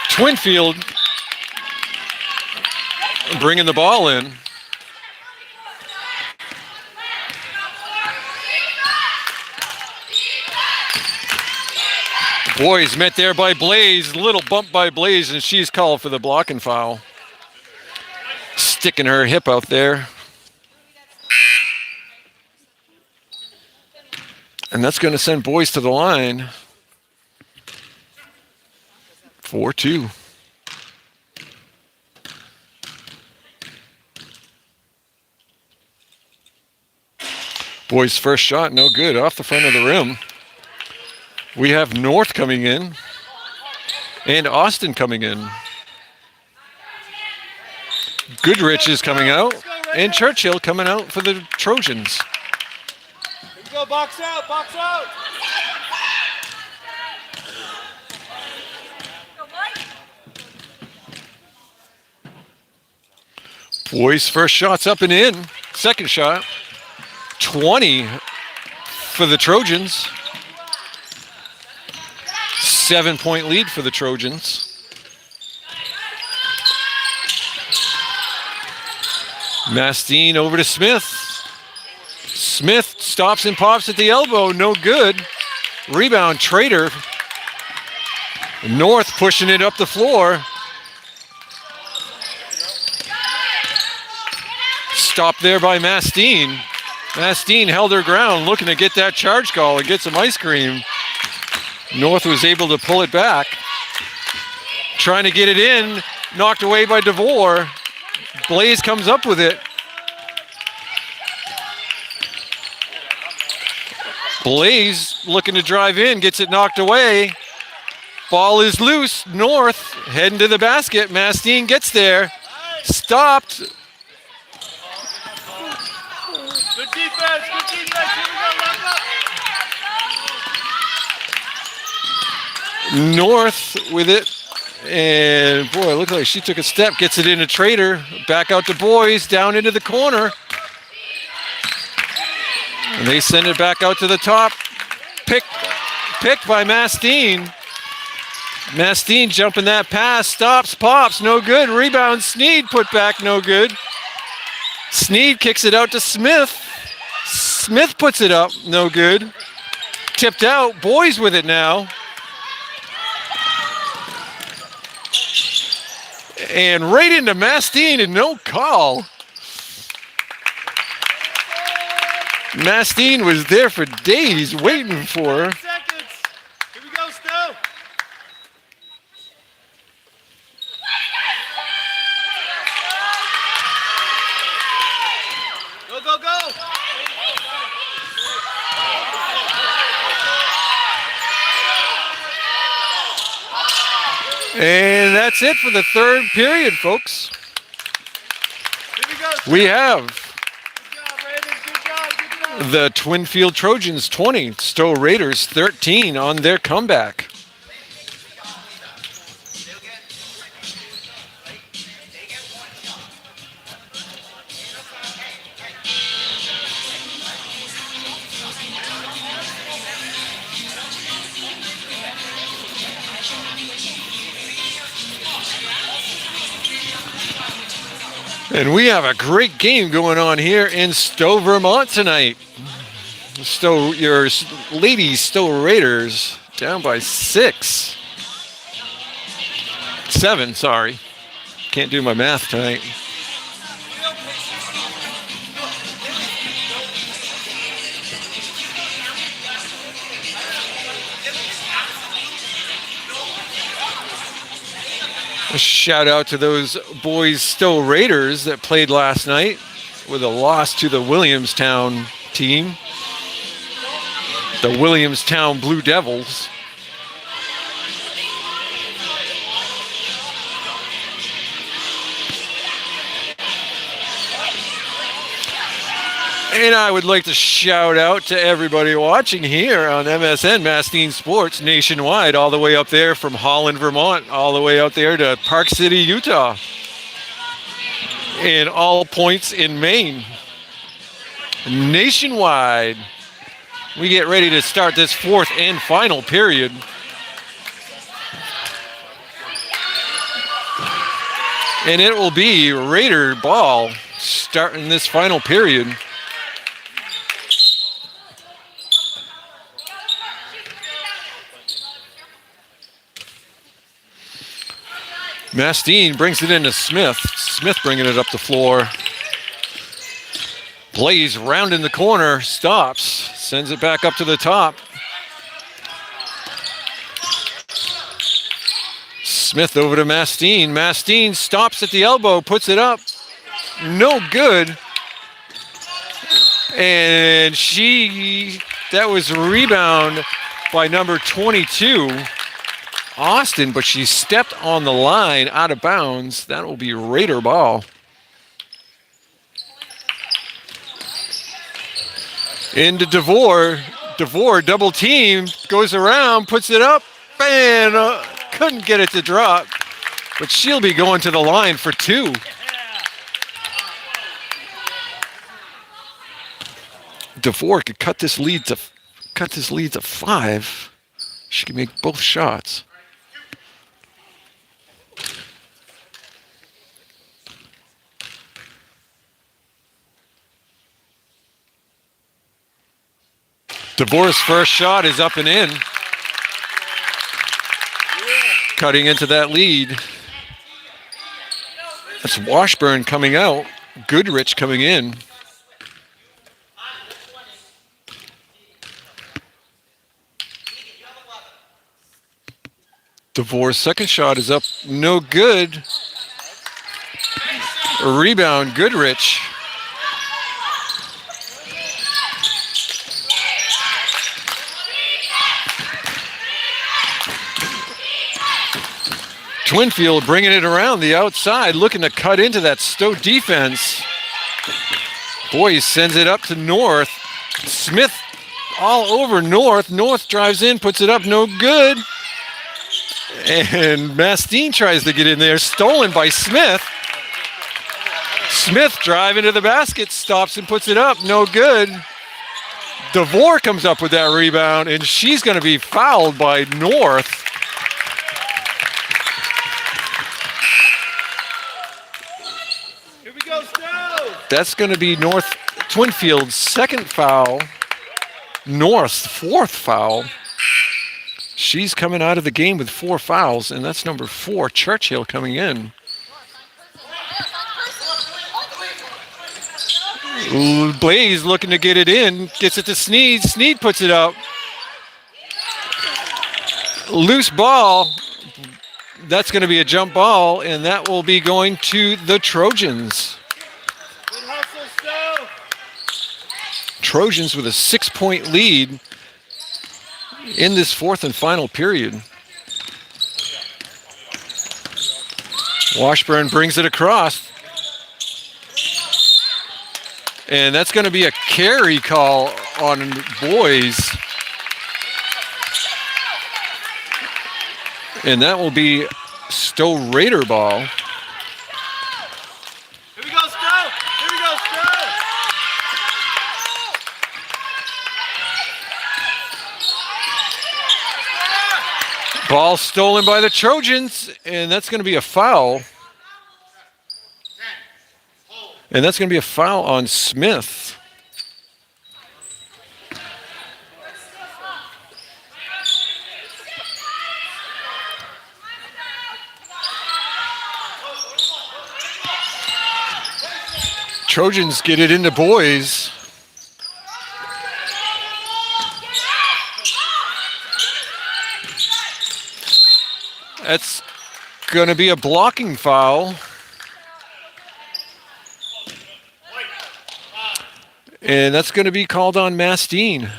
Twinfield bringing the ball in. Boys met there by Blaze, little bump by Blaze, and she's called for the blocking foul. Sticking her hip out there. And that's going to send Boys to the line. 4-2. Boys' first shot, no good, off the front of the rim. We have North coming in and Austin coming in. Goodrich is coming out and Churchill coming out for the Trojans. Here we go, box out, box out. Boys' first shot's up and in. Second shot, 20 for the Trojans. 7-point lead for the Trojans. Mastine over to Smith. Smith stops and pops at the elbow, no good. Rebound, Trader. North pushing it up the floor. Stopped there by Mastine. Mastine held her ground, looking to get that charge call and get some ice cream. North was able to pull it back. Trying to get it in, knocked away by DeVore. Blaze comes up with it. Blaze looking to drive in, gets it knocked away. Ball is loose. North heading to the basket. Mastine gets there. Stopped. Good defense, good defense. Here we go, lock up. North with it. And boy, it looked like she took a step, gets it into Trader. Back out to Boys, down into the corner. And they send it back out to the top. Picked by Mastine. Mastine jumping that pass, stops, pops, no good. Rebound, Sneed put back, no good. Sneed kicks it out to Smith. Smith puts it up, no good. Tipped out, Boys with it now. And right into Mastine and no call. Mastine was there for days waiting for her. Seconds. Here we go, Stowe. Go, go, go. And that's it for the third period, folks. Here we go. We have Good job, Raiders. Good job, good job. the Twinfield Trojans 20, Stowe Raiders 13 on their comeback. And we have a great game going on here in Stowe, Vermont tonight. Stowe, your ladies Stowe Raiders down by 7, sorry. Can't do my math tonight. A shout out to those boys Stowe Raiders that played last night with a loss to the Williamstown team. The Williamstown Blue Devils. And I would like to shout out to everybody watching here on MSN Mastine Sports nationwide, all the way up there from Holland, Vermont, all the way out there to Park City, Utah, and all points in Maine. Nationwide, we get ready to start this fourth and final period. And it will be Raider ball starting this final period. Mastine brings it into Smith. Smith bringing it up the floor. Blaze round in the corner, stops, sends it back up to the top. Smith over to Mastine. Mastine stops at the elbow, puts it up. No good. And that was a rebound by number 22. Austin, but she stepped on the line out of bounds. That will be Raider ball. Into DeVore. DeVore double team, goes around, puts it up, and couldn't get it to drop. But she'll be going to the line for two. DeVore could cut this lead to 5. She can make both shots. DeVore's first shot is up and in. Cutting into that lead. That's Washburn coming out. Goodrich coming in. DeVore's second shot is up. No good. A rebound, Goodrich. Twinfield bringing it around the outside, looking to cut into that Stowe defense. Boy, he sends it up to North. Smith all over North. North drives in, puts it up, no good. And Mastine tries to get in there, stolen by Smith. Smith driving to the basket, stops and puts it up, no good. DeVore comes up with that rebound, and she's going to be fouled by North. That's going to be North Twinfield's second foul. North's fourth foul. She's coming out of the game with 4 fouls, and that's number 4, Churchill, coming in. Blaze looking to get it in, gets it to Sneed. Sneed puts it up. Loose ball. That's going to be a jump ball, and that will be going to the Trojans. Trojans with a 6-point lead in this fourth and final period. Washburn brings it across. And that's going to be a carry call on boys. And that will be Stowe Raider ball. Here we go, Stowe! Here we go, Stowe! Ball stolen by the Trojans, and that's going to be a foul. And that's going to be a foul on Smith. Trojans get it into boys. Going to be a blocking foul. And that's going to be called on Mastine.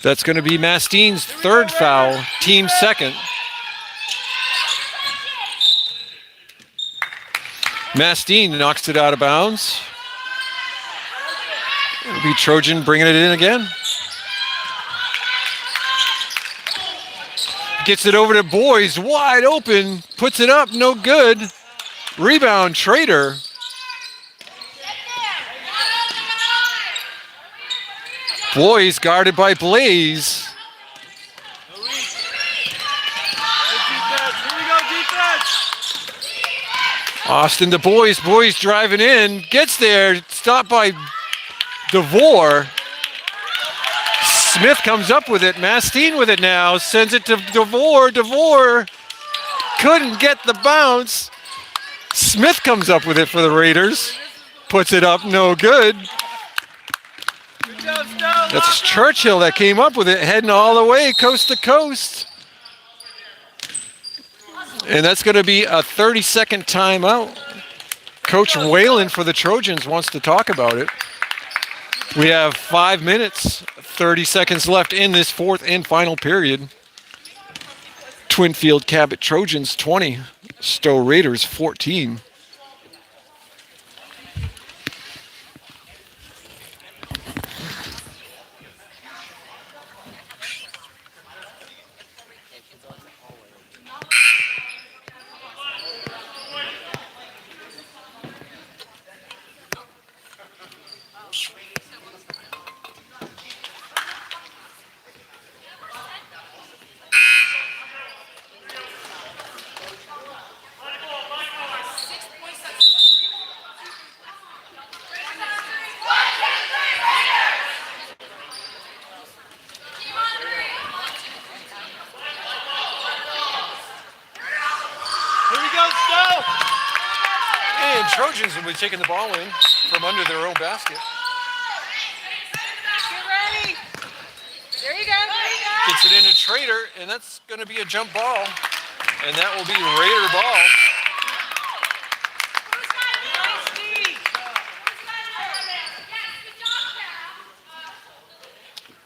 That's going to be Mastine's third foul, team second. Mastine knocks it out of bounds. It'll be Trojan bringing it in again. Gets it over to Boys, wide open, puts it up, no good. Rebound, Trader. Boys guarded by Blaze. Austin to Boys. Boys driving in. Gets there. Stopped by DeVore. Smith comes up with it. Mastine with it now. Sends it to DeVore. DeVore couldn't get the bounce. Smith comes up with it for the Raiders. Puts it up. No good. That's Churchill that came up with it, heading all the way coast to coast. And that's going to be a 30-second timeout. Coach Whalen for the Trojans wants to talk about it. We have 5 minutes, 30 seconds left in this fourth and final period. Twinfield Cabot Trojans 20, Stowe Raiders 14. Trojans will be taking the ball in from under their own basket. Get ready. There you go. Gets it into Trader, and that's going to be a jump ball. And that will be Raider ball.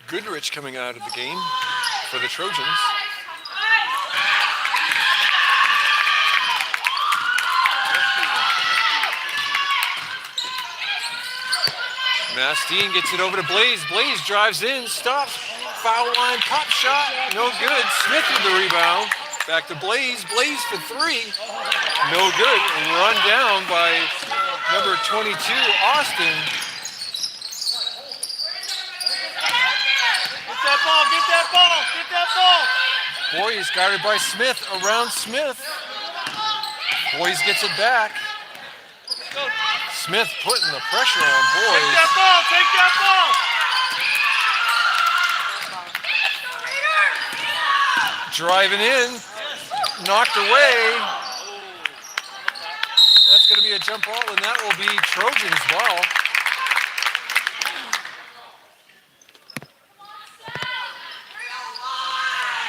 Goodrich coming out of the game for the Trojans. Mastine gets it over to Blaze. Blaze drives in, stops, foul line, pop shot, no good. Smith with the rebound. Back to Blaze. Blaze for three, no good. Run down by number 22, Austin. Get that ball, get that ball, get that ball. Boys guarded by Smith, around Smith. Boys gets it back. Smith putting the pressure on Boys. Take that ball, take that ball. Driving in, knocked away. That's going to be a jump ball, and that will be Trojans' ball.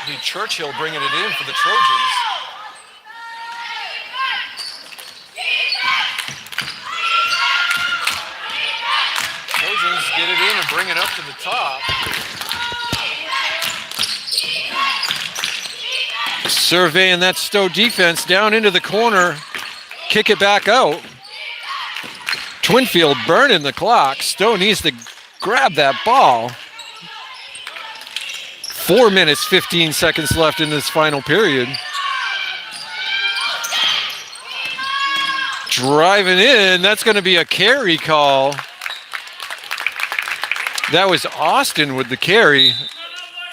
Be Churchill bringing it in for the Trojans. Trojans get it in and bring it up to the top. Surveying that Stowe defense down into the corner. Kick it back out. Twinfield burning the clock. Stowe needs to grab that ball. 4 minutes, 15 seconds left in this final period. Driving in, that's going to be a carry call. That was Austin with the carry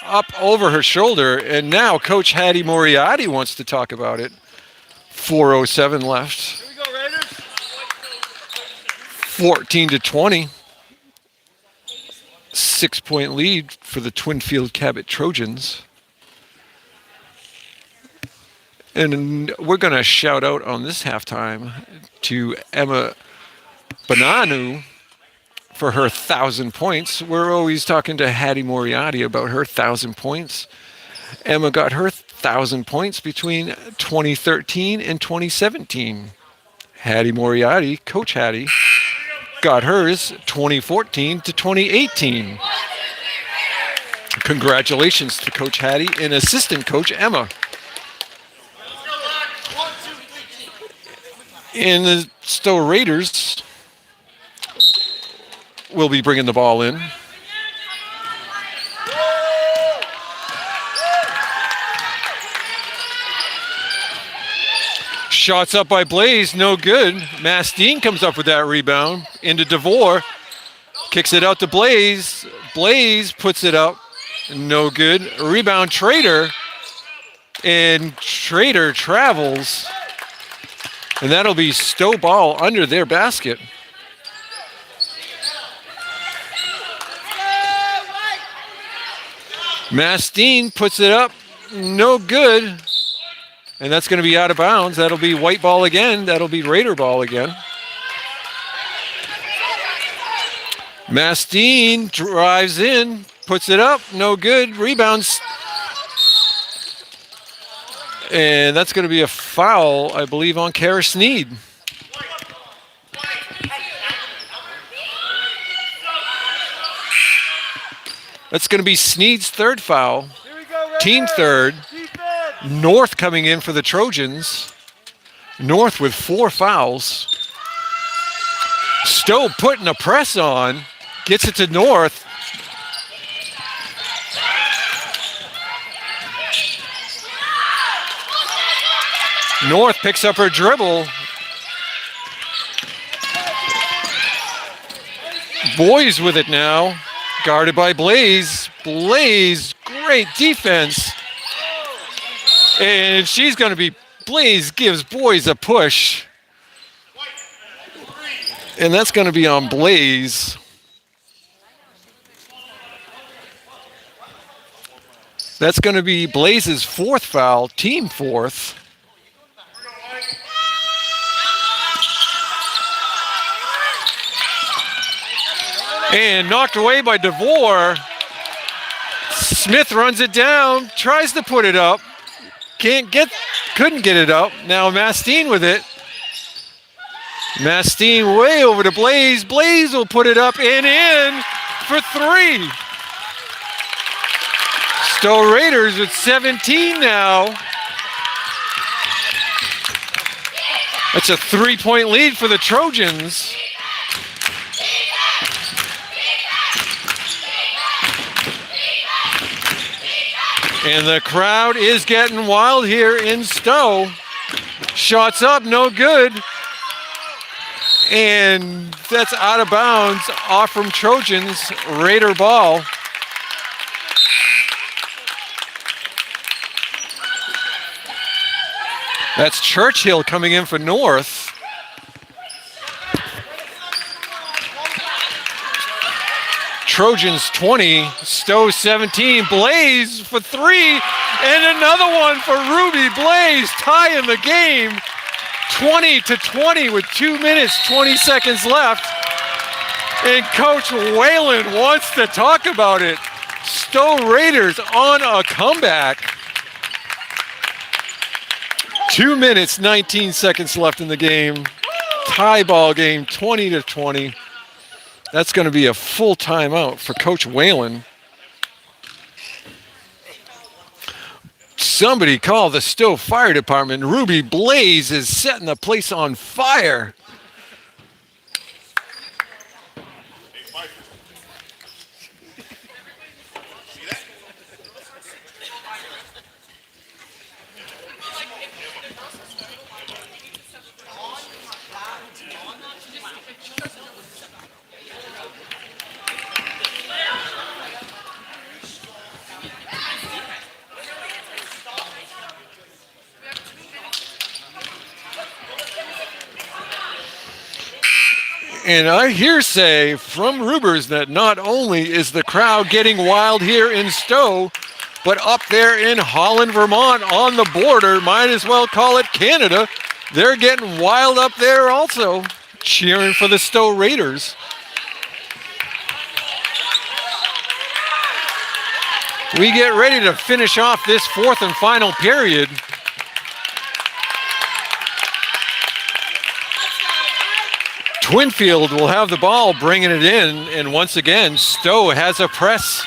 up over her shoulder, and now Coach Hattie Moriarty wants to talk about it. 4:07 left. Here we go, Raiders. 14-20. 6-point lead for the Twinfield Cabot Trojans. And we're going to shout out on this halftime to Emma Bonanu for her 1,000 points. We're always talking to Hattie Moriarty about her 1,000 points. Emma got her 1,000 points between 2013 and 2017. Hattie Moriarty, Coach Hattie, got hers 2014 to 2018. Congratulations to Coach Hattie and assistant coach Emma. And the Stowe Raiders will be bringing the ball in. Shots up by Blaze, no good. Mastine comes up with that rebound into DeVore. Kicks it out to Blaze. Blaze puts it up, no good. Rebound Trader, and Trader travels. And that'll be Stowe ball under their basket. Mastine puts it up, no good. And that's going to be out of bounds. That'll be white ball again. That'll be Raider ball again. Mastine drives in, puts it up, no good. Rebounds. And that's going to be a foul, I believe, on Kara Sneed. That's going to be Sneed's third foul. Team third. North coming in for the Trojans. North with 4 fouls. Stowe putting a press on. Gets it to North. North picks up her dribble. Boys with it now. Guarded by Blaze. Blaze, great defense. And she's going to be, Blaze gives Boys a push. And that's going to be on Blaze. That's going to be Blaze's 4th foul, team 4th. And knocked away by DeVore. Smith runs it down, tries to put it up. Couldn't get it up. Now Mastine with it. Mastine way over to Blaze. Blaze will put it up and in for 3. Stowe Raiders with 17 now. That's a 3-point lead for the Trojans. And the crowd is getting wild here in Stowe. Shots up, no good. And that's out of bounds, off from Trojans. Raider ball. That's Churchill coming in for North. Trojans 20, Stowe 17, Blaze for 3, and another one for Ruby Blaze, tying the game 20-20 with 2 minutes, 20 seconds left. And Coach Whalen wants to talk about it. Stowe Raiders on a comeback. 2 minutes, 19 seconds left in the game. Tie ball game, 20-20. That's going to be a full timeout for Coach Whalen. Somebody call the Stowe Fire Department. Ruby Blaze is setting the place on fire. And I hear say from Rubers that not only is the crowd getting wild here in Stowe, but up there in Holland, Vermont on the border, might as well call it Canada, they're getting wild up there also, cheering for the Stowe Raiders. We get ready to finish off this fourth and final period. Twinfield will have the ball, bringing it in, and once again, Stowe has a press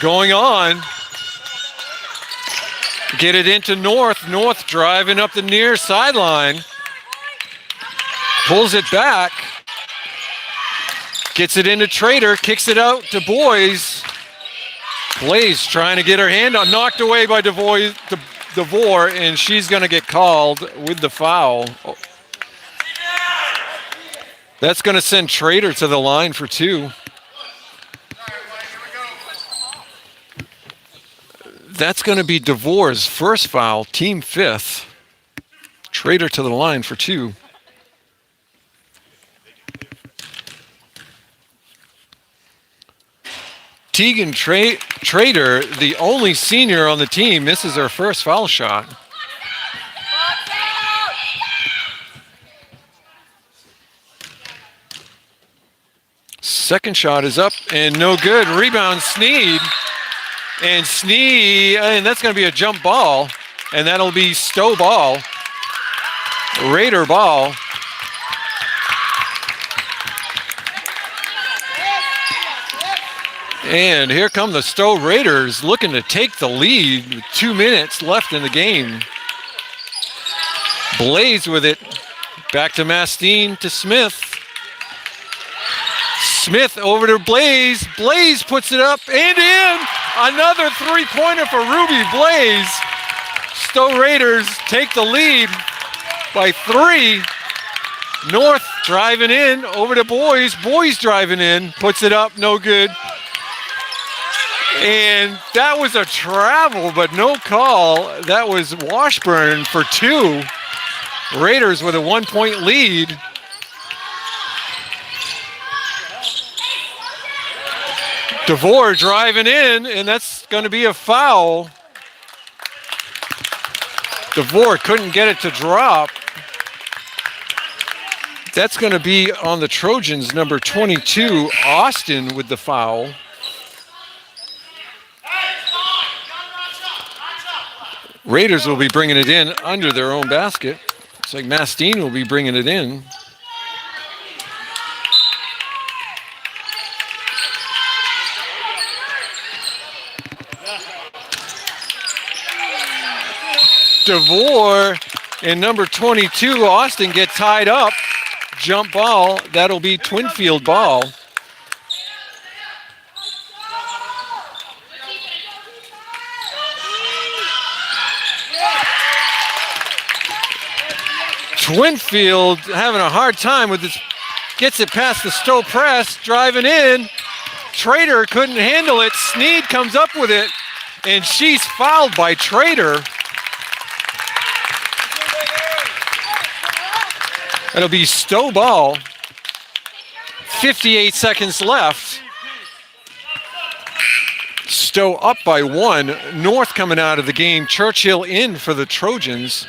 going on. Get it into North. North driving up the near sideline. Pulls it back. Gets it into Trader, kicks it out to Boys. Blaze trying to get her hand on, knocked away by DeVore, and she's going to get called with the foul. That's going to send Trader to the line for 2. That's going to be DeVore's first foul, team 5th. Trader to the line for 2. Tegan Trader, the only senior on the team, misses her first foul shot. Second shot is up and no good. Rebound Sneed. And that's going to be a jump ball. And that'll be Stowe ball. Raider ball. And here come the Stowe Raiders looking to take the lead with 2 minutes left in the game. Blaze with it. Back to Mastine to Smith. Smith over to Blaze. Blaze puts it up and in. Another three-pointer for Ruby Blaze. Stowe Raiders take the lead by 3. North driving in over to Boys. Boys driving in. Puts it up. No good. And that was a travel, but no call. That was Washburn for 2. Raiders with a 1-point lead. DeVore driving in, and that's going to be a foul. DeVore couldn't get it to drop. That's going to be on the Trojans, number 22, Austin, with the foul. Raiders will be bringing it in under their own basket. It's like Mastine will be bringing it in. DeVore and number 22, Austin, get tied up. Jump ball. That'll be Twinfield ball. Twinfield having a hard time with this. Gets it past the Stowe press. Driving in. Trader couldn't handle it. Sneed comes up with it. And she's fouled by Trader. That'll be Stowe ball. 58 seconds left. Stowe up by 1. North coming out of the game. Churchill in for the Trojans.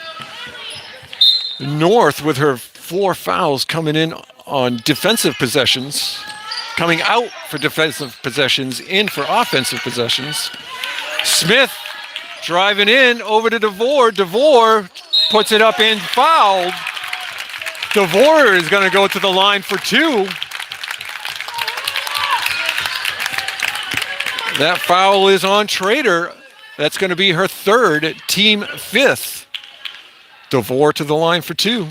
North with her 4 fouls coming in on defensive possessions. Coming out for defensive possessions, in for offensive possessions. Smith driving in over to DeVore. DeVore puts it up and fouled. DeVore is going to go to the line for 2. That foul is on Trader. That's going to be her 3rd, team 5th. DeVore to the line for 2.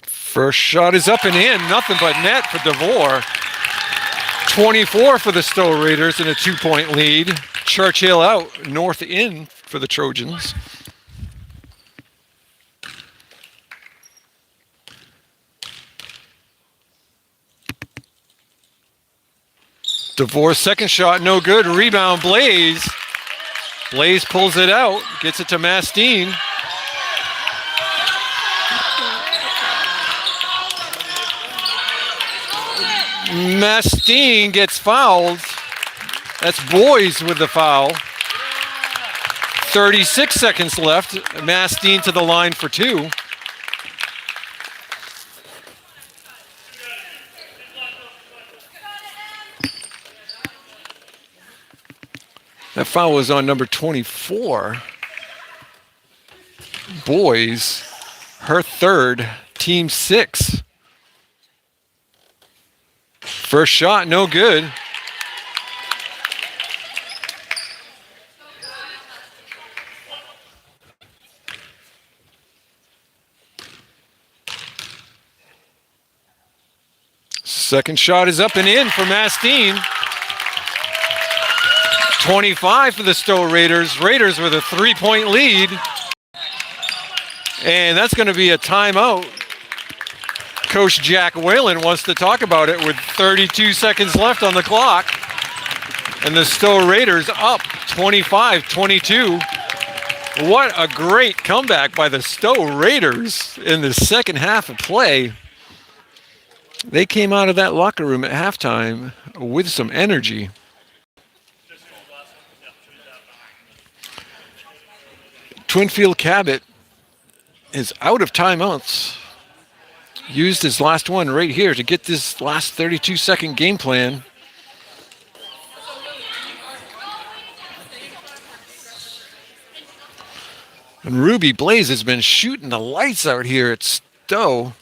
First shot is up and in. Nothing but net for DeVore. 24 for the Stowe Raiders in a 2-point lead. Churchill out, North in for the Trojans. DeVore's second shot, no good. Rebound, Blaze. Blaze pulls it out, gets it to Mastine. Mastine gets fouled. That's Boys with the foul. 36 seconds left. Mastine to the line for 2. That foul was on number 24. Boys, her third, team 6. First shot, no good. Second shot is up and in for Mastine. 25 for the Stowe Raiders. Raiders with a 3-point lead. And that's going to be a timeout. Coach Jack Whalen wants to talk about it with 32 seconds left on the clock. And the Stowe Raiders up 25-22. What a great comeback by the Stowe Raiders in the second half of play. They came out of that locker room at halftime with some energy. Twinfield Cabot is out of timeouts. Used his last one right here to get this last 32-second game plan. And Ruby Blaze has been shooting the lights out here at Stowe,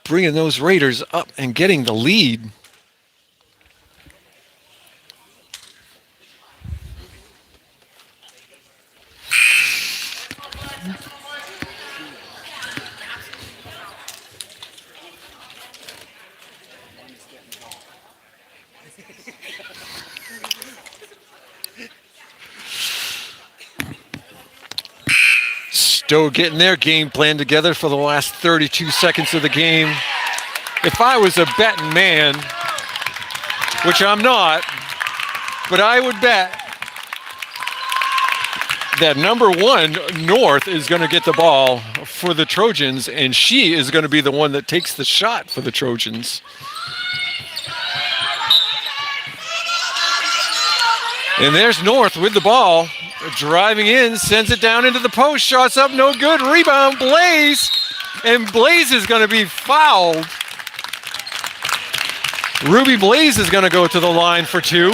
bringing those Raiders up and getting the lead. Stowe getting their game plan together for the last 32 seconds of the game. If I was a betting man, which I'm not, but I would bet that number 1, North, is going to get the ball for the Trojans, and she is going to be the one that takes the shot for the Trojans. And there's North with the ball. Driving in, sends it down into the post. Shots up, no good. Rebound, Blaze. And Blaze is going to be fouled. Ruby Blaze is going to go to the line for 2.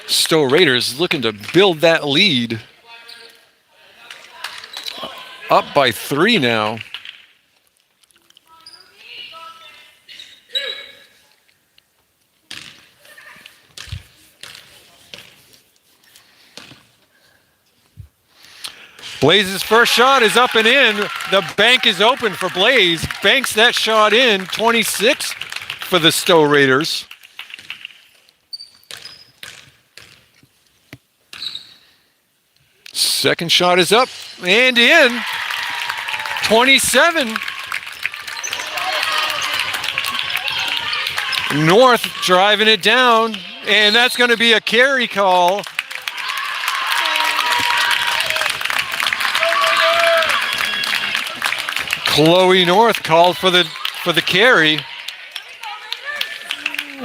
Stowe Raiders looking to build that lead. Up by 3 now. Blaze's first shot is up and in. The bank is open for Blaze. Banks that shot in. 26 for the Stowe Raiders. Second shot is up and in. 27. North driving it down, and that's going to be a carry call. Chloe North called for the carry.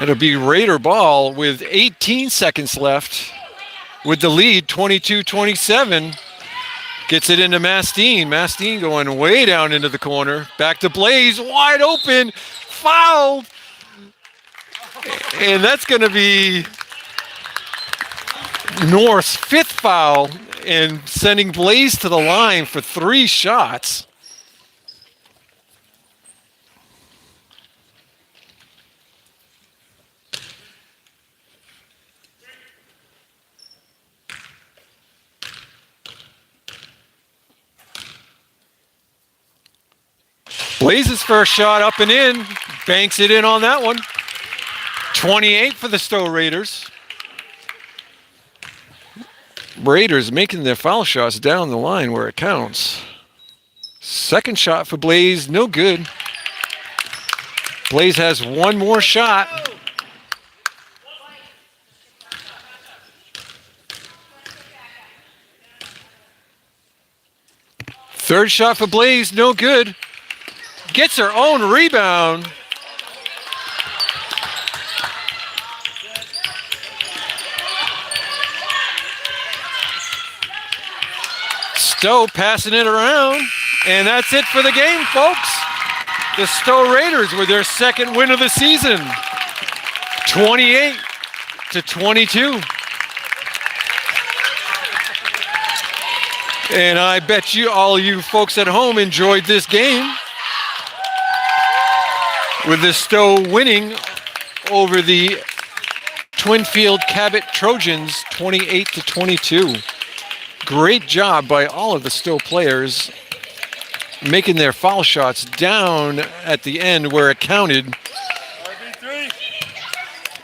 It'll be Raider ball with 18 seconds left with the lead, 22-27. Gets it into Mastine. Mastine going way down into the corner. Back to Blaze, wide open, fouled. And that's going to be North's 5th foul and sending Blaze to the line for 3 shots. Blaze's first shot up and in. Banks it in on that one. 28 for the Stowe Raiders. Raiders making their foul shots down the line where it counts. Second shot for Blaze, no good. Blaze has one more shot. Third shot for Blaze, no good. Gets her own rebound. Stowe passing it around. And that's it for the game, folks. the Stowe Raiders with their second win of the season, 28-22. And I bet you all you folks at home enjoyed this game, with the Stowe winning over the Twinfield Cabot Trojans 28-22. Great job by all of the Stowe players, making their foul shots down at the end where it counted.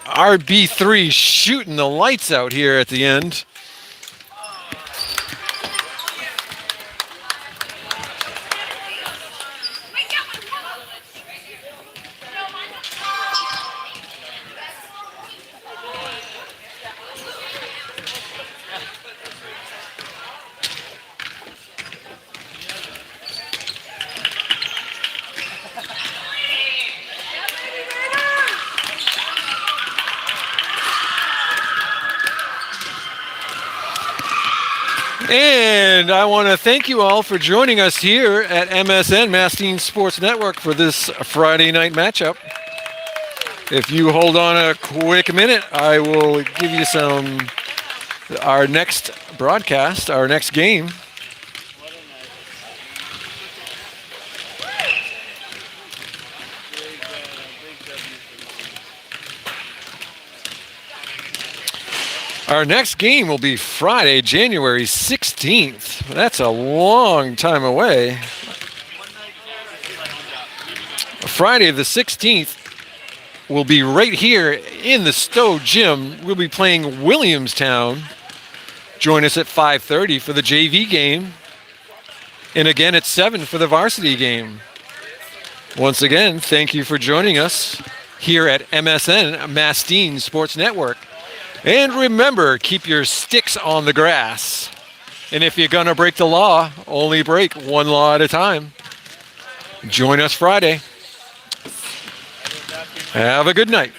RB3 shooting the lights out here at the end. And I want to thank you all for joining us here at MSN, Mastine Sports Network, for this Friday night matchup. If you hold on a quick minute, I will give you our next broadcast, our next game. Our next game will be Friday, January 16th. That's a long time away. Friday the 16th will be right here in the Stowe Gym. We'll be playing Williamstown. Join us at 5:30 for the JV game. And again at 7 for the varsity game. Once again, thank you for joining us here at MSN, Mastine Sports Network. And remember, keep your sticks on the grass. And if you're going to break the law, only break one law at a time. Join us Friday. Have a good night.